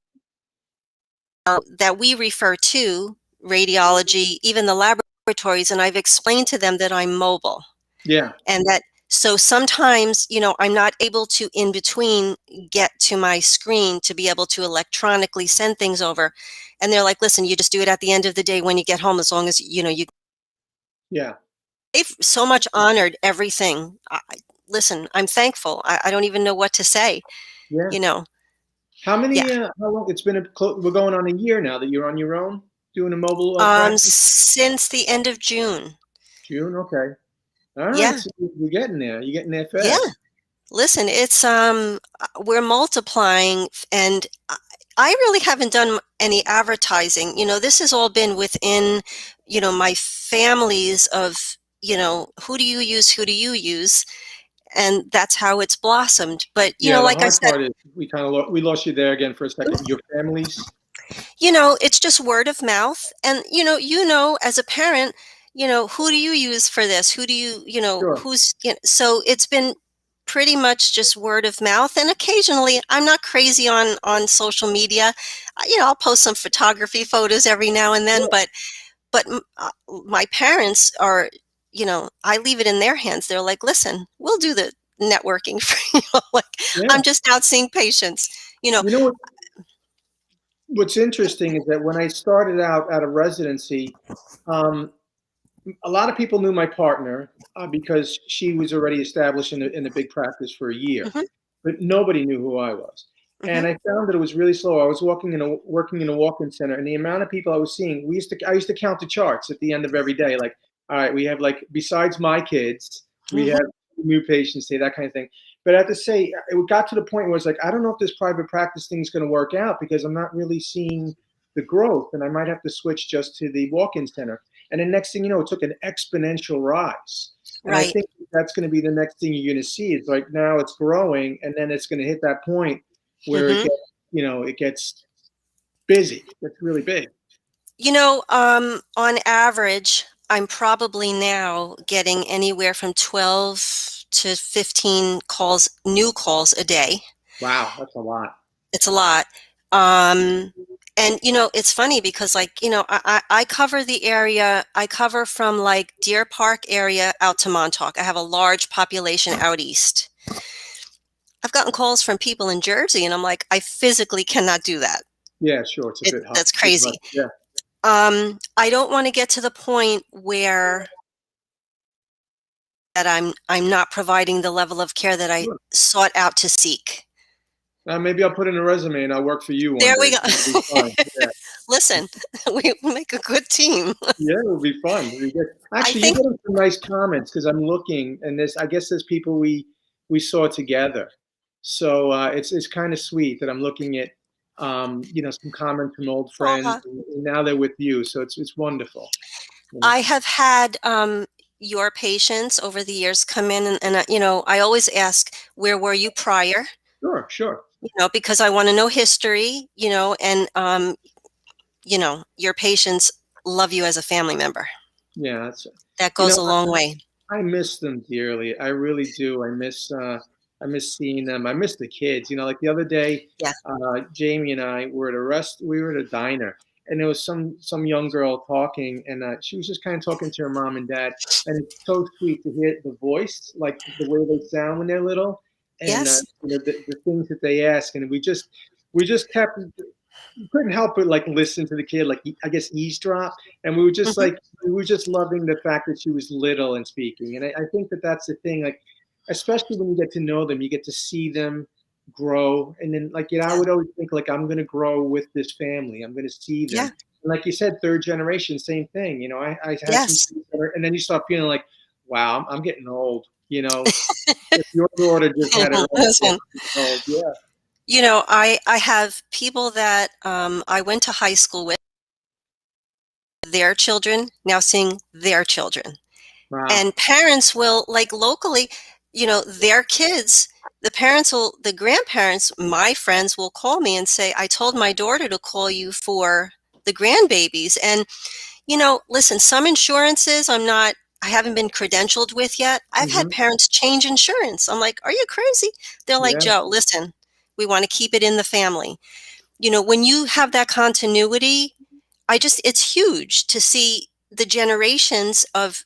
that we refer to radiology, even the laboratories, and I've explained to them that I'm mobile. yeah, And that, so sometimes, I'm not able to in between get to my screen to be able to electronically send things over. And they're like, listen, you just do it at the end of the day when you get home, as long as, yeah. they've so much honored everything. Listen, I'm thankful. I don't even know what to say, Yeah. you know. Yeah. How long? It's been we're going on a year now that you're on your own doing a mobile practice? Since the end of June. June? Okay. All right. Yeah. So you're getting there. You're getting there Yeah. fast. Listen, it's we're multiplying, and I really haven't done any advertising. This has all been within, my families of, who do you use, who do you use, and that's how it's blossomed. But, Yeah, the like I hard said, part is we lost you there again for a second. Your families? it's just word of mouth. And, as a parent, who do you use for this? Who do you, Sure. who's, so it's been pretty much just word of mouth. And occasionally I'm not crazy on social media. I'll post some photography photos every now and then, Yeah. but my parents are, I leave it in their hands. They're like, listen, we'll do the networking for you. Like, Yeah. I'm just out seeing patients, You know what's interesting is that when I started out of residency, um, a lot of people knew my partner because she was already established in a big practice for a year, hmm but nobody knew who I was. hmm And I found that it was really slow. I was working in a walk-in center, and the amount of people I was seeing, I used to count the charts at the end of every day. Like, all right, we have like besides my kids, we hmm have new patients today, that kind of thing. But I have to say, it got to the point where it's like, I don't know if this private practice thing is going to work out because I'm not really seeing the growth, and I might have to switch just to the walk-in center. And the next thing you know, it took an exponential rise. And I Right. think that's going to be the next thing you're going to see. It's like now it's growing, and then it's going to hit that point where hmm it gets busy. It's really big. On average, I'm probably now getting anywhere from 12 to 15 calls, new calls a day. Wow, that's a lot. It's a lot. Um, and it's funny because I cover the area. I cover from like Deer Park area out to Montauk. I have a large population out east. I've gotten calls from people in Jersey, and I'm like, I physically cannot do that. Yeah, sure. It's a bit hot. That's Bit much. crazy. Yeah, I don't want to get to the point where that I'm not providing the level of care that I sure. sought out to seek. Maybe I'll put in a resume and I'll work for you one There we day. go. It'll be fun. Yeah, Listen, we make a good team. yeah, it'll be fun. It'll be good. I Actually, you're think, getting some nice comments because I'm looking, and I guess there's people we saw together. So it's kind of sweet that I'm looking at some comments from old friends, uh, and now they're with you. So it's wonderful. You know? I have had your patients over the years come in, and I always ask, where were you prior? Sure, sure. Because I want to know history, and your patients love you as a family member. Yeah, that's That you goes know a long way. I miss them dearly. I really do. I miss seeing them. I miss the kids. Like the other day, Yeah. Jamie and I were we were at a diner, and there was some young girl talking, and she was just kind of talking to her mom and dad, and it's so sweet to hear the voice, like the way they sound when they're little, and Yes. the things that they ask, and we just kept couldn't help but like listen to the kid, like I guess eavesdrop, and hmm we were just loving the fact that she was little and speaking, and I think that that's the thing, like especially when you get to know them, you get to see them grow, and then like I Yeah. would always think like I'm gonna grow with this family, I'm gonna see them, Yeah. and like you said, third generation, same thing, I had some, Yes. and then you start feeling like, wow, I'm getting old, You know, if your daughter just had her own kid, Listen, oh, yeah, I have people that I went to high school with, their children now seeing their children. wow, And parents will, like locally, their kids, the grandparents, my friends will call me and say, I told my daughter to call you for the grandbabies. And, listen, some insurances I haven't been credentialed with yet. I've had hmm, parents change insurance. I'm like, are you crazy? They're like, yeah, Joe, listen, we want to keep it in the family. When you have that continuity, it's huge to see the generations of,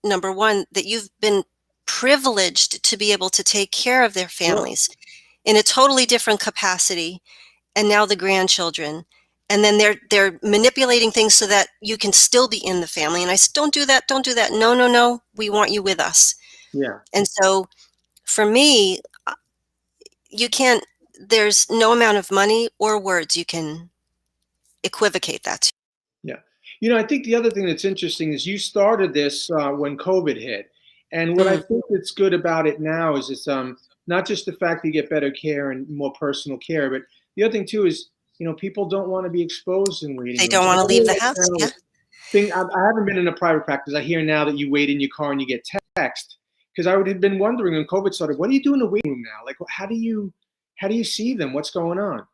number one, that you've been privileged to be able to take care of their sure, families in a totally different capacity. And now the grandchildren. And then they're manipulating things so that you can still be in the family. And I said, don't do that, don't do that. No, no, no. We want you with us. yeah. And so for me, you can't, there's no amount of money or words you can equivocate that to. Yeah. I think the other thing that's interesting is you started this when COVID hit. And what I Mm, think that's good about it now is it's not just the fact that you get better care and more personal care, but the other thing too is, people don't want to be exposed in waiting they rooms. don't And want to I leave hear the that house. now Yeah. I haven't been in a private practice. I hear now that you wait in your car and you get text. Because I would have been wondering when COVID started, what do you do in the waiting room now? Like, how do you see them? What's going on?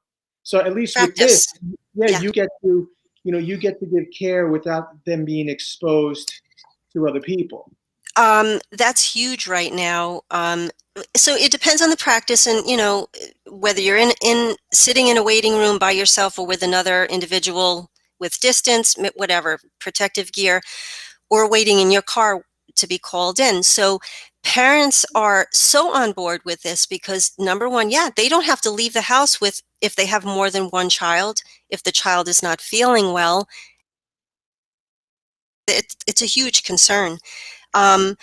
So at least with this, Practice. yeah, Yeah. you get to give care without them being exposed to other people. That's huge right now. So it depends on the practice, and whether you're in sitting in a waiting room by yourself or with another individual with distance, whatever, protective gear, or waiting in your car to be called in. So parents are so on board with this because number one, yeah, they don't have to leave the house with if they have more than one child, if the child is not feeling well. It's a huge concern. Um,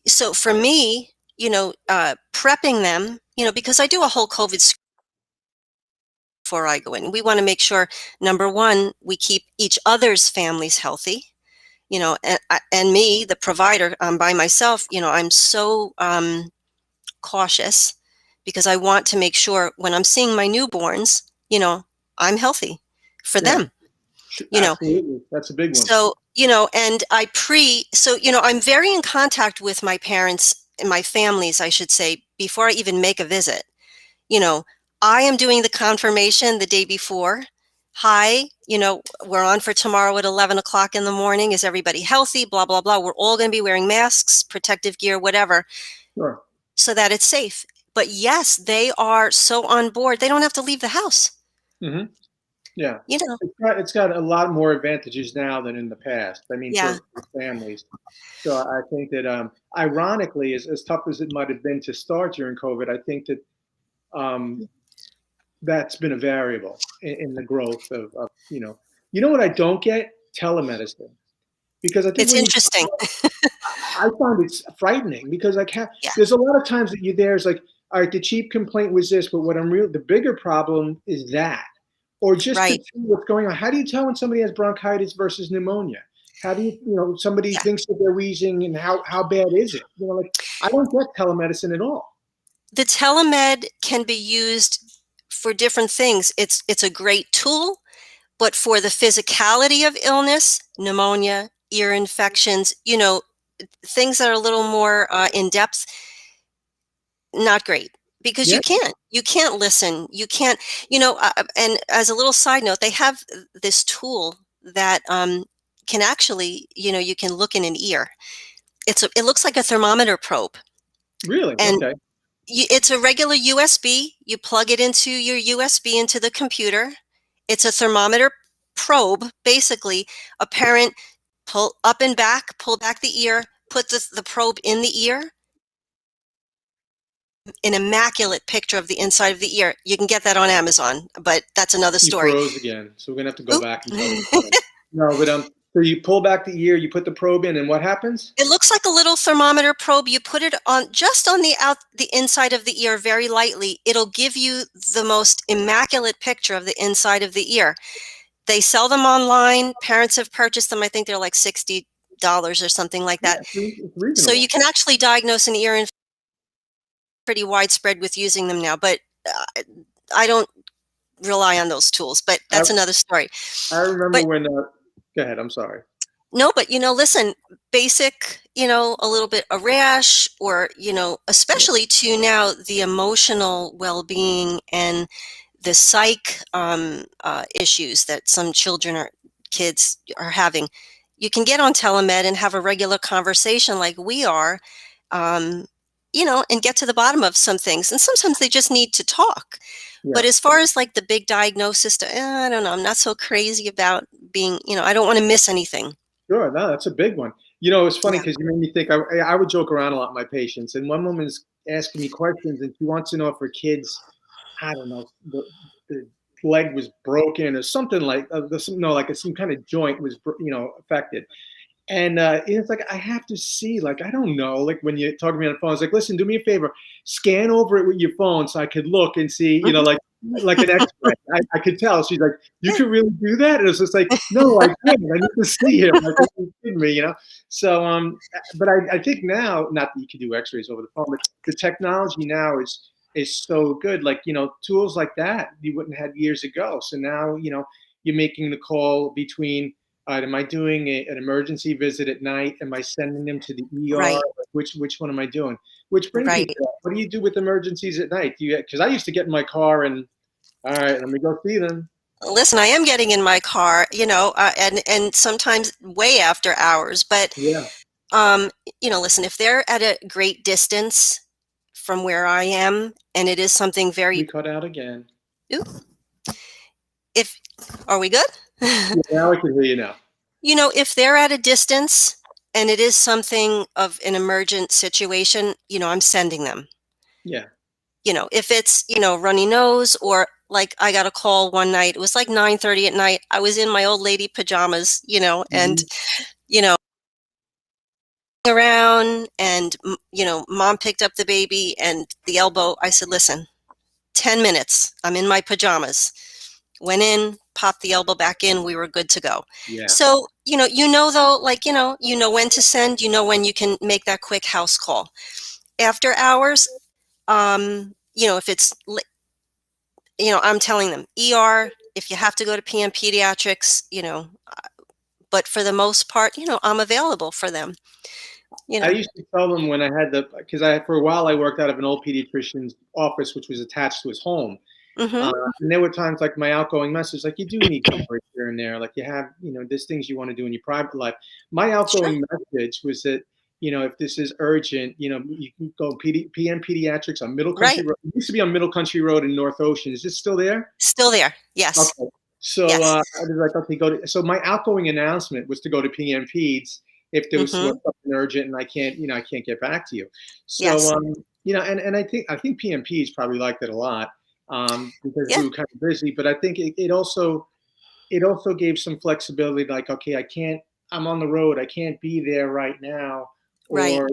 so for me, prepping them, because I do a whole COVID before I go in. We want to make sure, number one, we keep each other's families healthy. And me, the provider, by myself, I'm so cautious because I want to make sure when I'm seeing my newborns, I'm healthy for Yeah, them. You know, absolutely. That's a big one. so and I'm very in contact with my parents and my families, I should say, before I even make a visit. you know, I am doing the confirmation the day before. Hi, we're on for tomorrow at 11 o'clock in the morning. Is everybody healthy? Blah, blah, blah. We're all going to be wearing masks, protective gear, whatever, Sure. so that it's safe. But yes, they are so on board. They don't have to leave the house. Hmm. Yeah. You know, It's got a lot more advantages now than in the past. I mean, yeah, for families. So I think that, ironically, as tough as it might have been to start during COVID, I think that um, that's been a variable in the growth of. What I don't get? Telemedicine. Because I think it's when you interesting. I find it's frightening because Yeah, there's a lot of times that you're there. It's like, all right, the cheap complaint was this, but the bigger problem is that, or just to right. see what's going on. How do you tell when somebody has bronchitis versus pneumonia? How do somebody Yeah. thinks that they're wheezing and how bad is it? Like I don't get telemedicine at all. The telemed can be used for different things. It's a great tool, but for the physicality of illness, pneumonia, ear infections, things that are a little more in depth, not great because Yeah, you can't listen. You can't, and as a little side note, they have this tool that can actually, you can look in an ear. It looks like a thermometer probe. really? And Okay. it's a regular USB. You plug it into your USB into the computer. It's a thermometer probe, basically. A parent pull back the ear, put the probe in the ear, an immaculate picture of the inside of the ear. You can get that on Amazon, but that's another You story. froze again, so we're gonna have to go Oop. back and tell them. No, but so you pull back the ear, you put the probe in, and what happens? It looks like a little thermometer probe. You put it on just on the inside of the ear very lightly. It'll give you the most immaculate picture of the inside of the ear. They sell them online. Parents have purchased them. I think they're like $60 $8 or something like Yeah, that. it's So you reasonable. can actually diagnose an ear infection pretty widespread with using them now, but I don't rely on those tools, but I that's another story. I remember But when, go ahead, I'm sorry. no, but listen, basic, a little bit a rash or, Yeah, especially to now the emotional well-being and the psych issues that some children or kids are having. You can get on telemed and have a regular conversation like we are, um, and get to the bottom of some things. And sometimes they just need to talk. yeah. But as far as like the big diagnosis, I don't know. I'm not so crazy about being, I don't want to miss anything. Sure, no, that's a big one. You know, it's funny Yeah. because you made me think. I would joke around a lot with my patients, and one woman's asking me questions, and she wants to know if her kids, I don't know, the leg was broken or something like, no, like some kind of joint was, affected. And it's like I have to see, like I don't know, like when you talk to me on the phone, it's like, listen, do me a favor, scan over it with your phone so I could look and see, Mhm. like an X-ray. I could tell. She's like, you Yeah. could really do that, and it's just like, no, I couldn't. I need to see him. Like, are you kidding me, you know? So, but I think now, not that you can do X-rays over the phone, but the technology now is so good. Like tools like that you wouldn't have had years ago. So now you're making the call between am I doing an emergency visit at night? Am I sending them to the ER? Right. Which one am I doing? Which brings me to Right. that. What do you do with emergencies at night? Do you because I used to get in my car and all right, let me go see them. Listen, I am getting in my car, and sometimes way after hours. But Yeah, um, listen, if they're at a great distance from where I am, and it is something we very, cut out again. ooh, if are we good? Yeah, now I can hear you now. If they're at a distance and it is something of an emergent situation, I'm sending them. Yeah. If it's, runny nose or like I got a call one night, it was like 9:30 at night. I was in my old lady pajamas, and, Hmm. you know, around and, mom picked up the baby and the elbow. I said, listen, 10 minutes. I'm in my pajamas. Went in, popped the elbow back in. We were good to go. Yeah. So, though, like, when to send, when you can make that quick house call. After hours, if it's I'm telling them ER, if you have to go to PM Pediatrics, but for the most part, I'm available for them, you I know. used to tell them when I had because I for a while I worked out of an old pediatrician's office, which was attached to his home. Mhm. And there were times like my outgoing message, like you do need to break here and there. Like you have, there's things you want to do in your private life. My Sure. outgoing message was that, if this is urgent, you can go PM Pediatrics on Middle Country Right. Road. It used to be on Middle Country Road in North Ocean. Is this still there? Still there. Yes. Okay. So Yes. I was like, okay, go to. So my outgoing announcement was to go to PM Peds if there was Mhm. something urgent and I can't get back to you. So Yes. and I think PM Peds probably liked it a lot because Yeah. we were kind of busy. But I think it also gave some flexibility. Like, okay, I'm on the road. I can't be there right now. Right. Or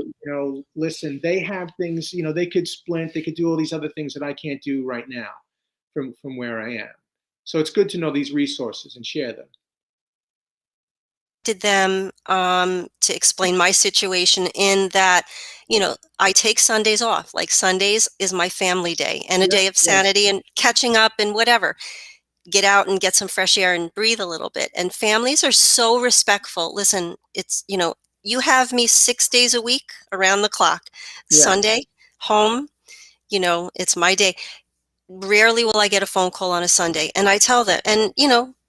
listen, they have things. They could splint. They could do all these other things that I can't do right now from where I am. So it's good to know these resources and share them. Did them to explain my situation in that, I take Sundays off. Like Sundays is my family day and a Yeah, day of yeah, sanity and catching up and whatever. Get out and get some fresh air and breathe a little bit. And families are so respectful. Listen, it's, you have me 6 days a week around the clock. yeah. Sunday, home, it's my day. Rarely will I get a phone call on a Sunday. And I tell them, and,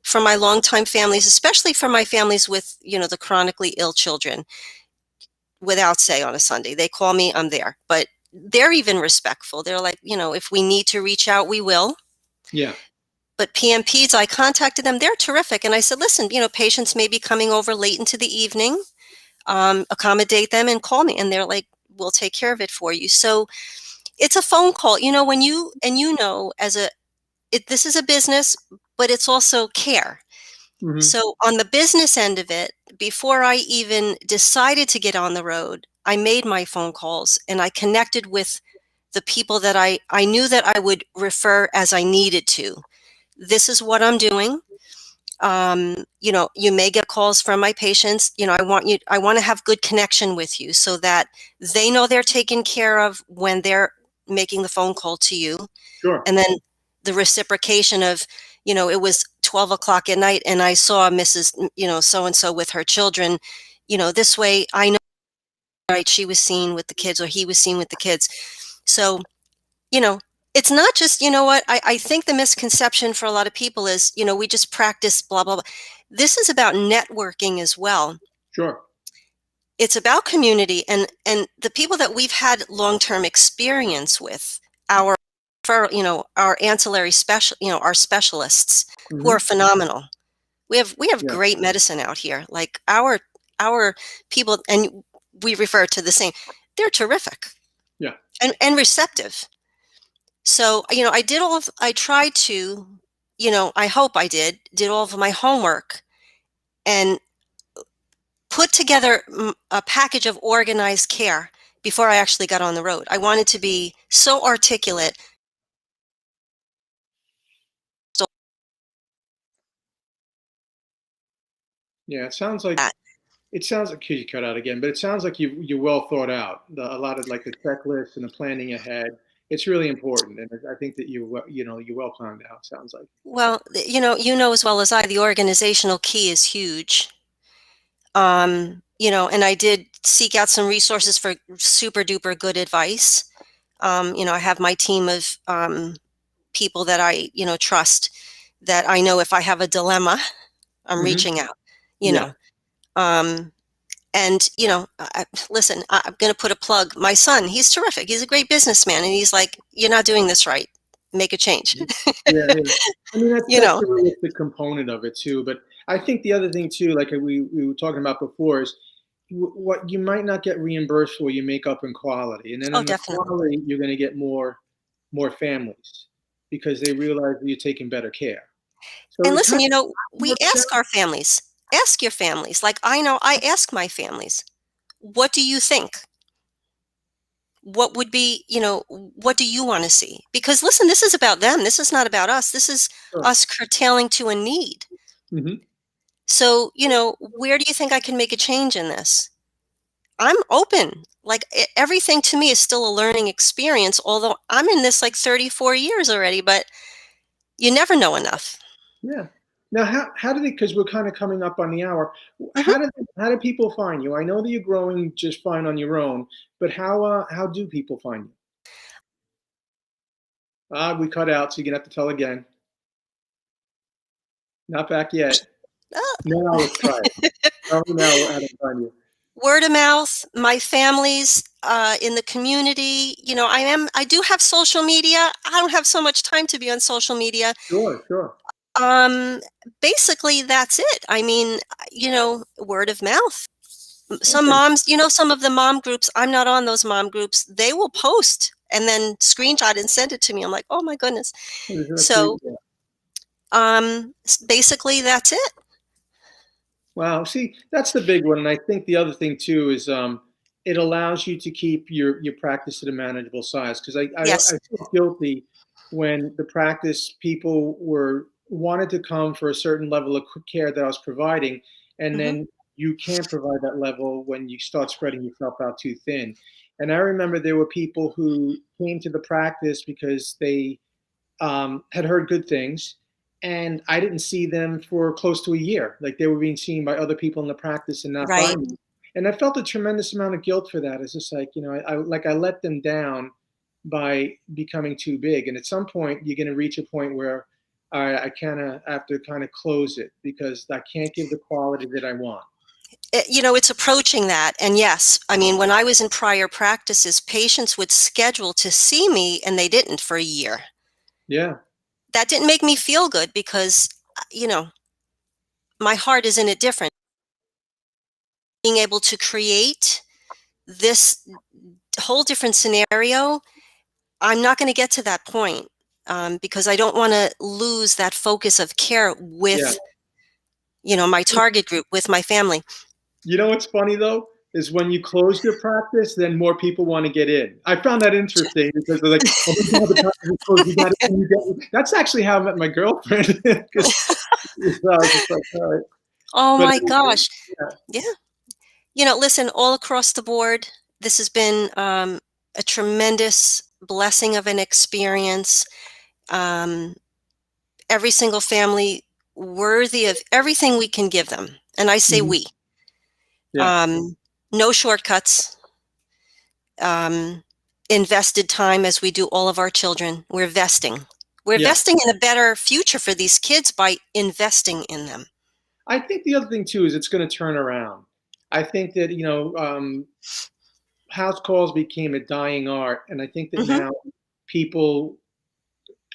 for my longtime families, especially for my families with, the chronically ill children, without say on a Sunday, they call me, I'm there. But they're even respectful. They're like, if we need to reach out, we will. Yeah. But PMPs, I contacted them. They're terrific. And I said, listen, patients may be coming over late into the evening, accommodate them and call me. And they're like, we'll take care of it for you. So it's a phone call, when this is a business, but it's also care. Hmm. So on the business end of it, before I even decided to get on the road, I made my phone calls and I connected with the people that I knew that I would refer as I needed to. This is what I'm doing. You know, you may get calls from my patients. You know, I want to have good connection with you so that they know they're taken care of when they're making the phone call to you. Sure. And then the reciprocation of, you know, it was 12 o'clock at night and I saw Mrs., you know, so-and-so with her children. You know, this way I know, right, she was seen with the kids or he was seen with the kids. So, you know, it's not just, you know what, I think the misconception for a lot of people is, you know, we just practice blah, blah, blah. This is about networking as well. Sure. It's about community and the people that we've had long-term experience with, our, for, you know, our ancillary special, you know, our specialists who Hmm. are phenomenal. We have Yeah. great medicine out here. Like our people, and we refer to the same, they're terrific Yeah. and receptive. So, you know, I tried to, you know, I hope I did all of my homework and put together a package of organized care before I actually got on the road. I wanted to be so articulate. So Yeah. that, It sounds like you cut out again, but it sounds like you're well thought out. A lot of like the checklist and the planning ahead. It's really important, and I think that you're well planned out. Sounds like. well, you know as well as I, the organizational key is huge. You know, and I did seek out some resources for super duper good advice. You know, I have my team of people that I, you know, trust, that I know if I have a dilemma, I'm Hmm. reaching out, you Yeah. know. Um, and, you know, listen, I'm going to put a plug. My son, he's terrific. He's a great businessman. And he's like, you're not doing this right. Make a change. Yeah, yeah. I mean, You that's know, the realistic component of it too. But I think the other thing too, like we were talking about before, is what you might not get reimbursed for, you make up in quality, and then oh, in the definitely. quality, you're going to get more families because they realize that you're taking better care. So And it listen, kind you know, of we works ask out. our families, ask your families. Like I know I ask my families, what do you think? What would be, you know, what do you want to see? Because listen, this is about them. This is not about us. This is Sure. us curtailing to a need. Hmm. So, you know, where do you think I can make a change in this? I'm open. Like everything to me is still a learning experience, although I'm in this like 34 years already, but you never know enough. Yeah. Now, how do they? Because we're kind of coming up on the hour. Mhm. How do people find you? I know that you're growing just fine on your own, but how do people find you? Ah, we cut out, so you're gonna have to tell again. Not back yet. Now let's try it. Tell me now how to find you. Word of mouth, my families in the community. You know, I do have social media. I don't have so much time to be on social media. Sure, sure. Um, Basically, that's it. I mean, you know, word of mouth. Some Okay. moms, you know, some of the mom groups, I'm not on those mom groups. They will post and then screenshot and send it to me. I'm like, oh my goodness. That's So, yeah. basically, that's it. Wow. See, that's the big one, and I think the other thing too is it allows you to keep your practice at a manageable size. Because Yes. I feel guilty when the practice people were wanted to come for a certain level of care that I was providing, and Hmm. then you can't provide that level when you start spreading yourself out too thin. And I remember there were people who came to the practice because they had heard good things, and I didn't see them for close to a year. Like they were being seen by other people in the practice and not by Right. me. And I felt a tremendous amount of guilt for that. It's just like, I let them down by becoming too big. And at some point, you're going to reach a point where I kind of have to kind of close it because I can't give the quality that I want. You know, it's approaching that. And yes, I mean, when I was in prior practices, patients would schedule to see me and they didn't for a year. Yeah, That didn't make me feel good because, you know, my heart is in it different. Being able to create this whole different scenario, I'm not going to get to that point because I don't want to lose that focus of care yeah. with, you know, my target group, with my family. You know what's funny though? is when you close your practice, then more people want to get in. I found that interesting because they're like, oh, the practice is closed, that's actually how I met my girlfriend. 'Cause, I was just like, all right. Oh But my gosh. yeah. Yeah. Listen, all across the board, this has been a tremendous blessing of an experience. Um, every single family worthy of everything we can give them. And I say Mhm. we. Yeah. Um, no shortcuts. Um, invested time as we do all of our children. We're vesting. We're Yeah. investing in a better future for these kids by investing in them. I think the other thing too is it's going to turn around. I think that, house calls became a dying art, and I think that Hmm. now people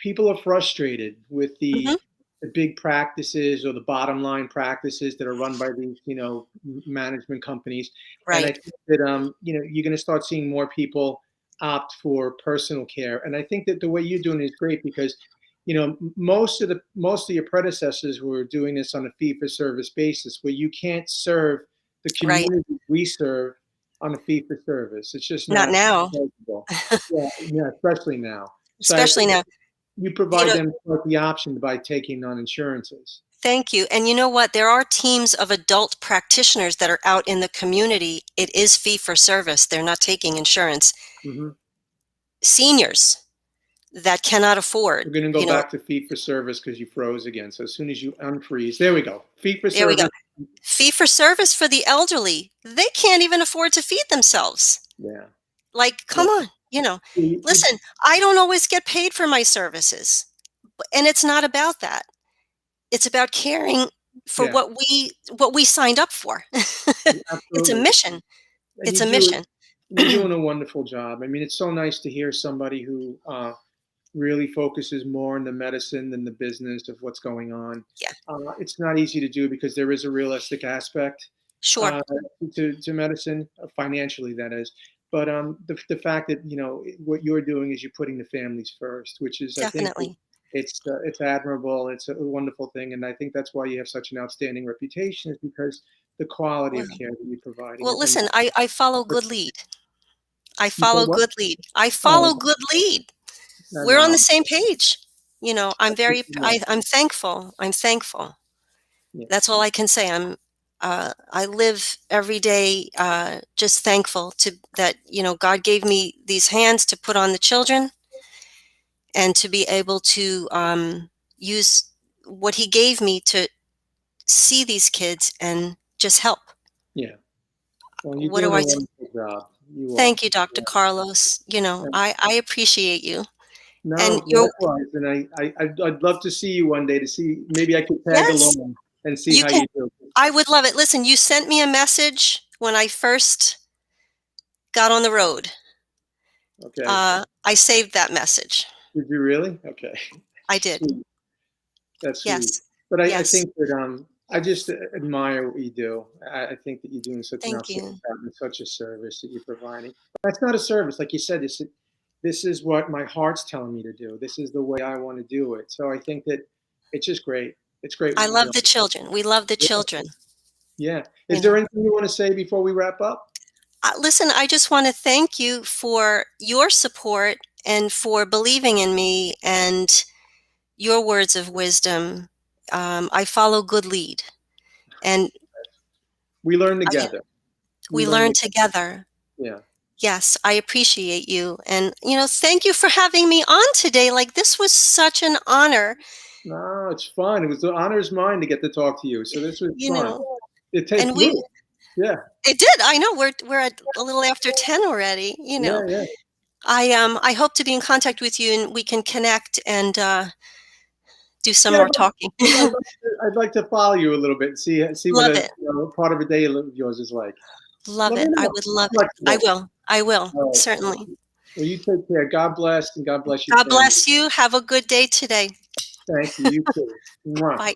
people are frustrated with Hmm. the big practices or the bottom line practices that are run by these management companies, and I Right. think that you're going to start seeing more people opt for personal care, and I think that the way you're doing it is great because most of your predecessors were doing this on a fee for service basis where you can't serve the Right. community we serve on a fee for service. It's just Not not now, possible. Yeah, yeah, especially now. So I especially think now. you You provide know, them with the option by taking on insurances. Thank you. And you know what? There are teams of adult practitioners that are out in the community. It is fee for service. They're not taking insurance. Mhm. Seniors that cannot afford, We're gonna go back to fee for service because you froze again. So as soon as you unfreeze, there we go. Fee for there we go. service. Fee for service for the elderly. They can't even afford to feed themselves. Yeah. Like, Yeah. come on, You listen, I don't always get paid for my services. And it's not about that. It's about caring for yeah, what we signed up for. It's a absolutely. mission. And It's a mission. you're doing a wonderful job. I mean, it's so nice to hear somebody who really focuses more on the medicine than the business of what's going on. Yeah, It's not easy to do because there is a realistic aspect sure. uh, to medicine, financially, that is. But the fact that what you're doing is you're putting the families first, which is I think Definitely. it's admirable. It's a wonderful thing, and I think that's why you have such an outstanding reputation is because the quality Well, of care that you're providing. well, listen, I follow good lead. I You said follow what? good lead. I Oh, follow good lead. I We're on the know. same page. I'm That's good very, to know. I'm thankful. I'm thankful. Yeah, That's all I can say. I live every day just thankful to that, God gave me these hands to put on the children and to be able to use what he gave me to see these kids and just help. yeah. Well, you're What do doing I a say? wonderful job. You are. Thank you, Dr. Carlos. Yeah. I appreciate you. And No, you're, likewise, and I'd love to see you one day to see maybe I could tag yes, along and see you how can. you do. I would love it. Listen, you sent me a message when I first got on the road. Okay. I saved that message. Did you really? Okay. I did. Sweet. That's sweet. Yes. But I Yes. think that I just admire what you do. I think that you're doing such an Thank outstanding you. job and such a service that you're providing. That's not a service, like you said. This is what my heart's telling me to do. This is the way I want to do it. So I think that it's just great. It's great I what you're love doing. the children. We love the Yeah. children. Yeah. You Is there know. anything you want to say before we wrap up? Listen, I just want to thank you for your support and for believing in me and your words of wisdom. I follow good lead, and We learn I, together. We we learn learn together. together. Yeah. Yes, I appreciate you. And, thank you for having me on today. Like, this was such an honor, No, it's fun. It was the honor's mine to get to talk to you. So this was you fun. know, It and flew. Yeah. it did. I know we're at a little after 10 already. Yeah. Yeah. I hope to be in contact with you and we can connect and do some Yeah. more talking. I'd like to follow you a little bit and see what Love a it. part of a day of yours is like. Love Let me it. I know. would love it. I Flexible. will. I will. All right. Certainly. Well, you take care. God bless and God bless your God family. bless you. Have a good day today. Thank you. You too. Mwah. Bye.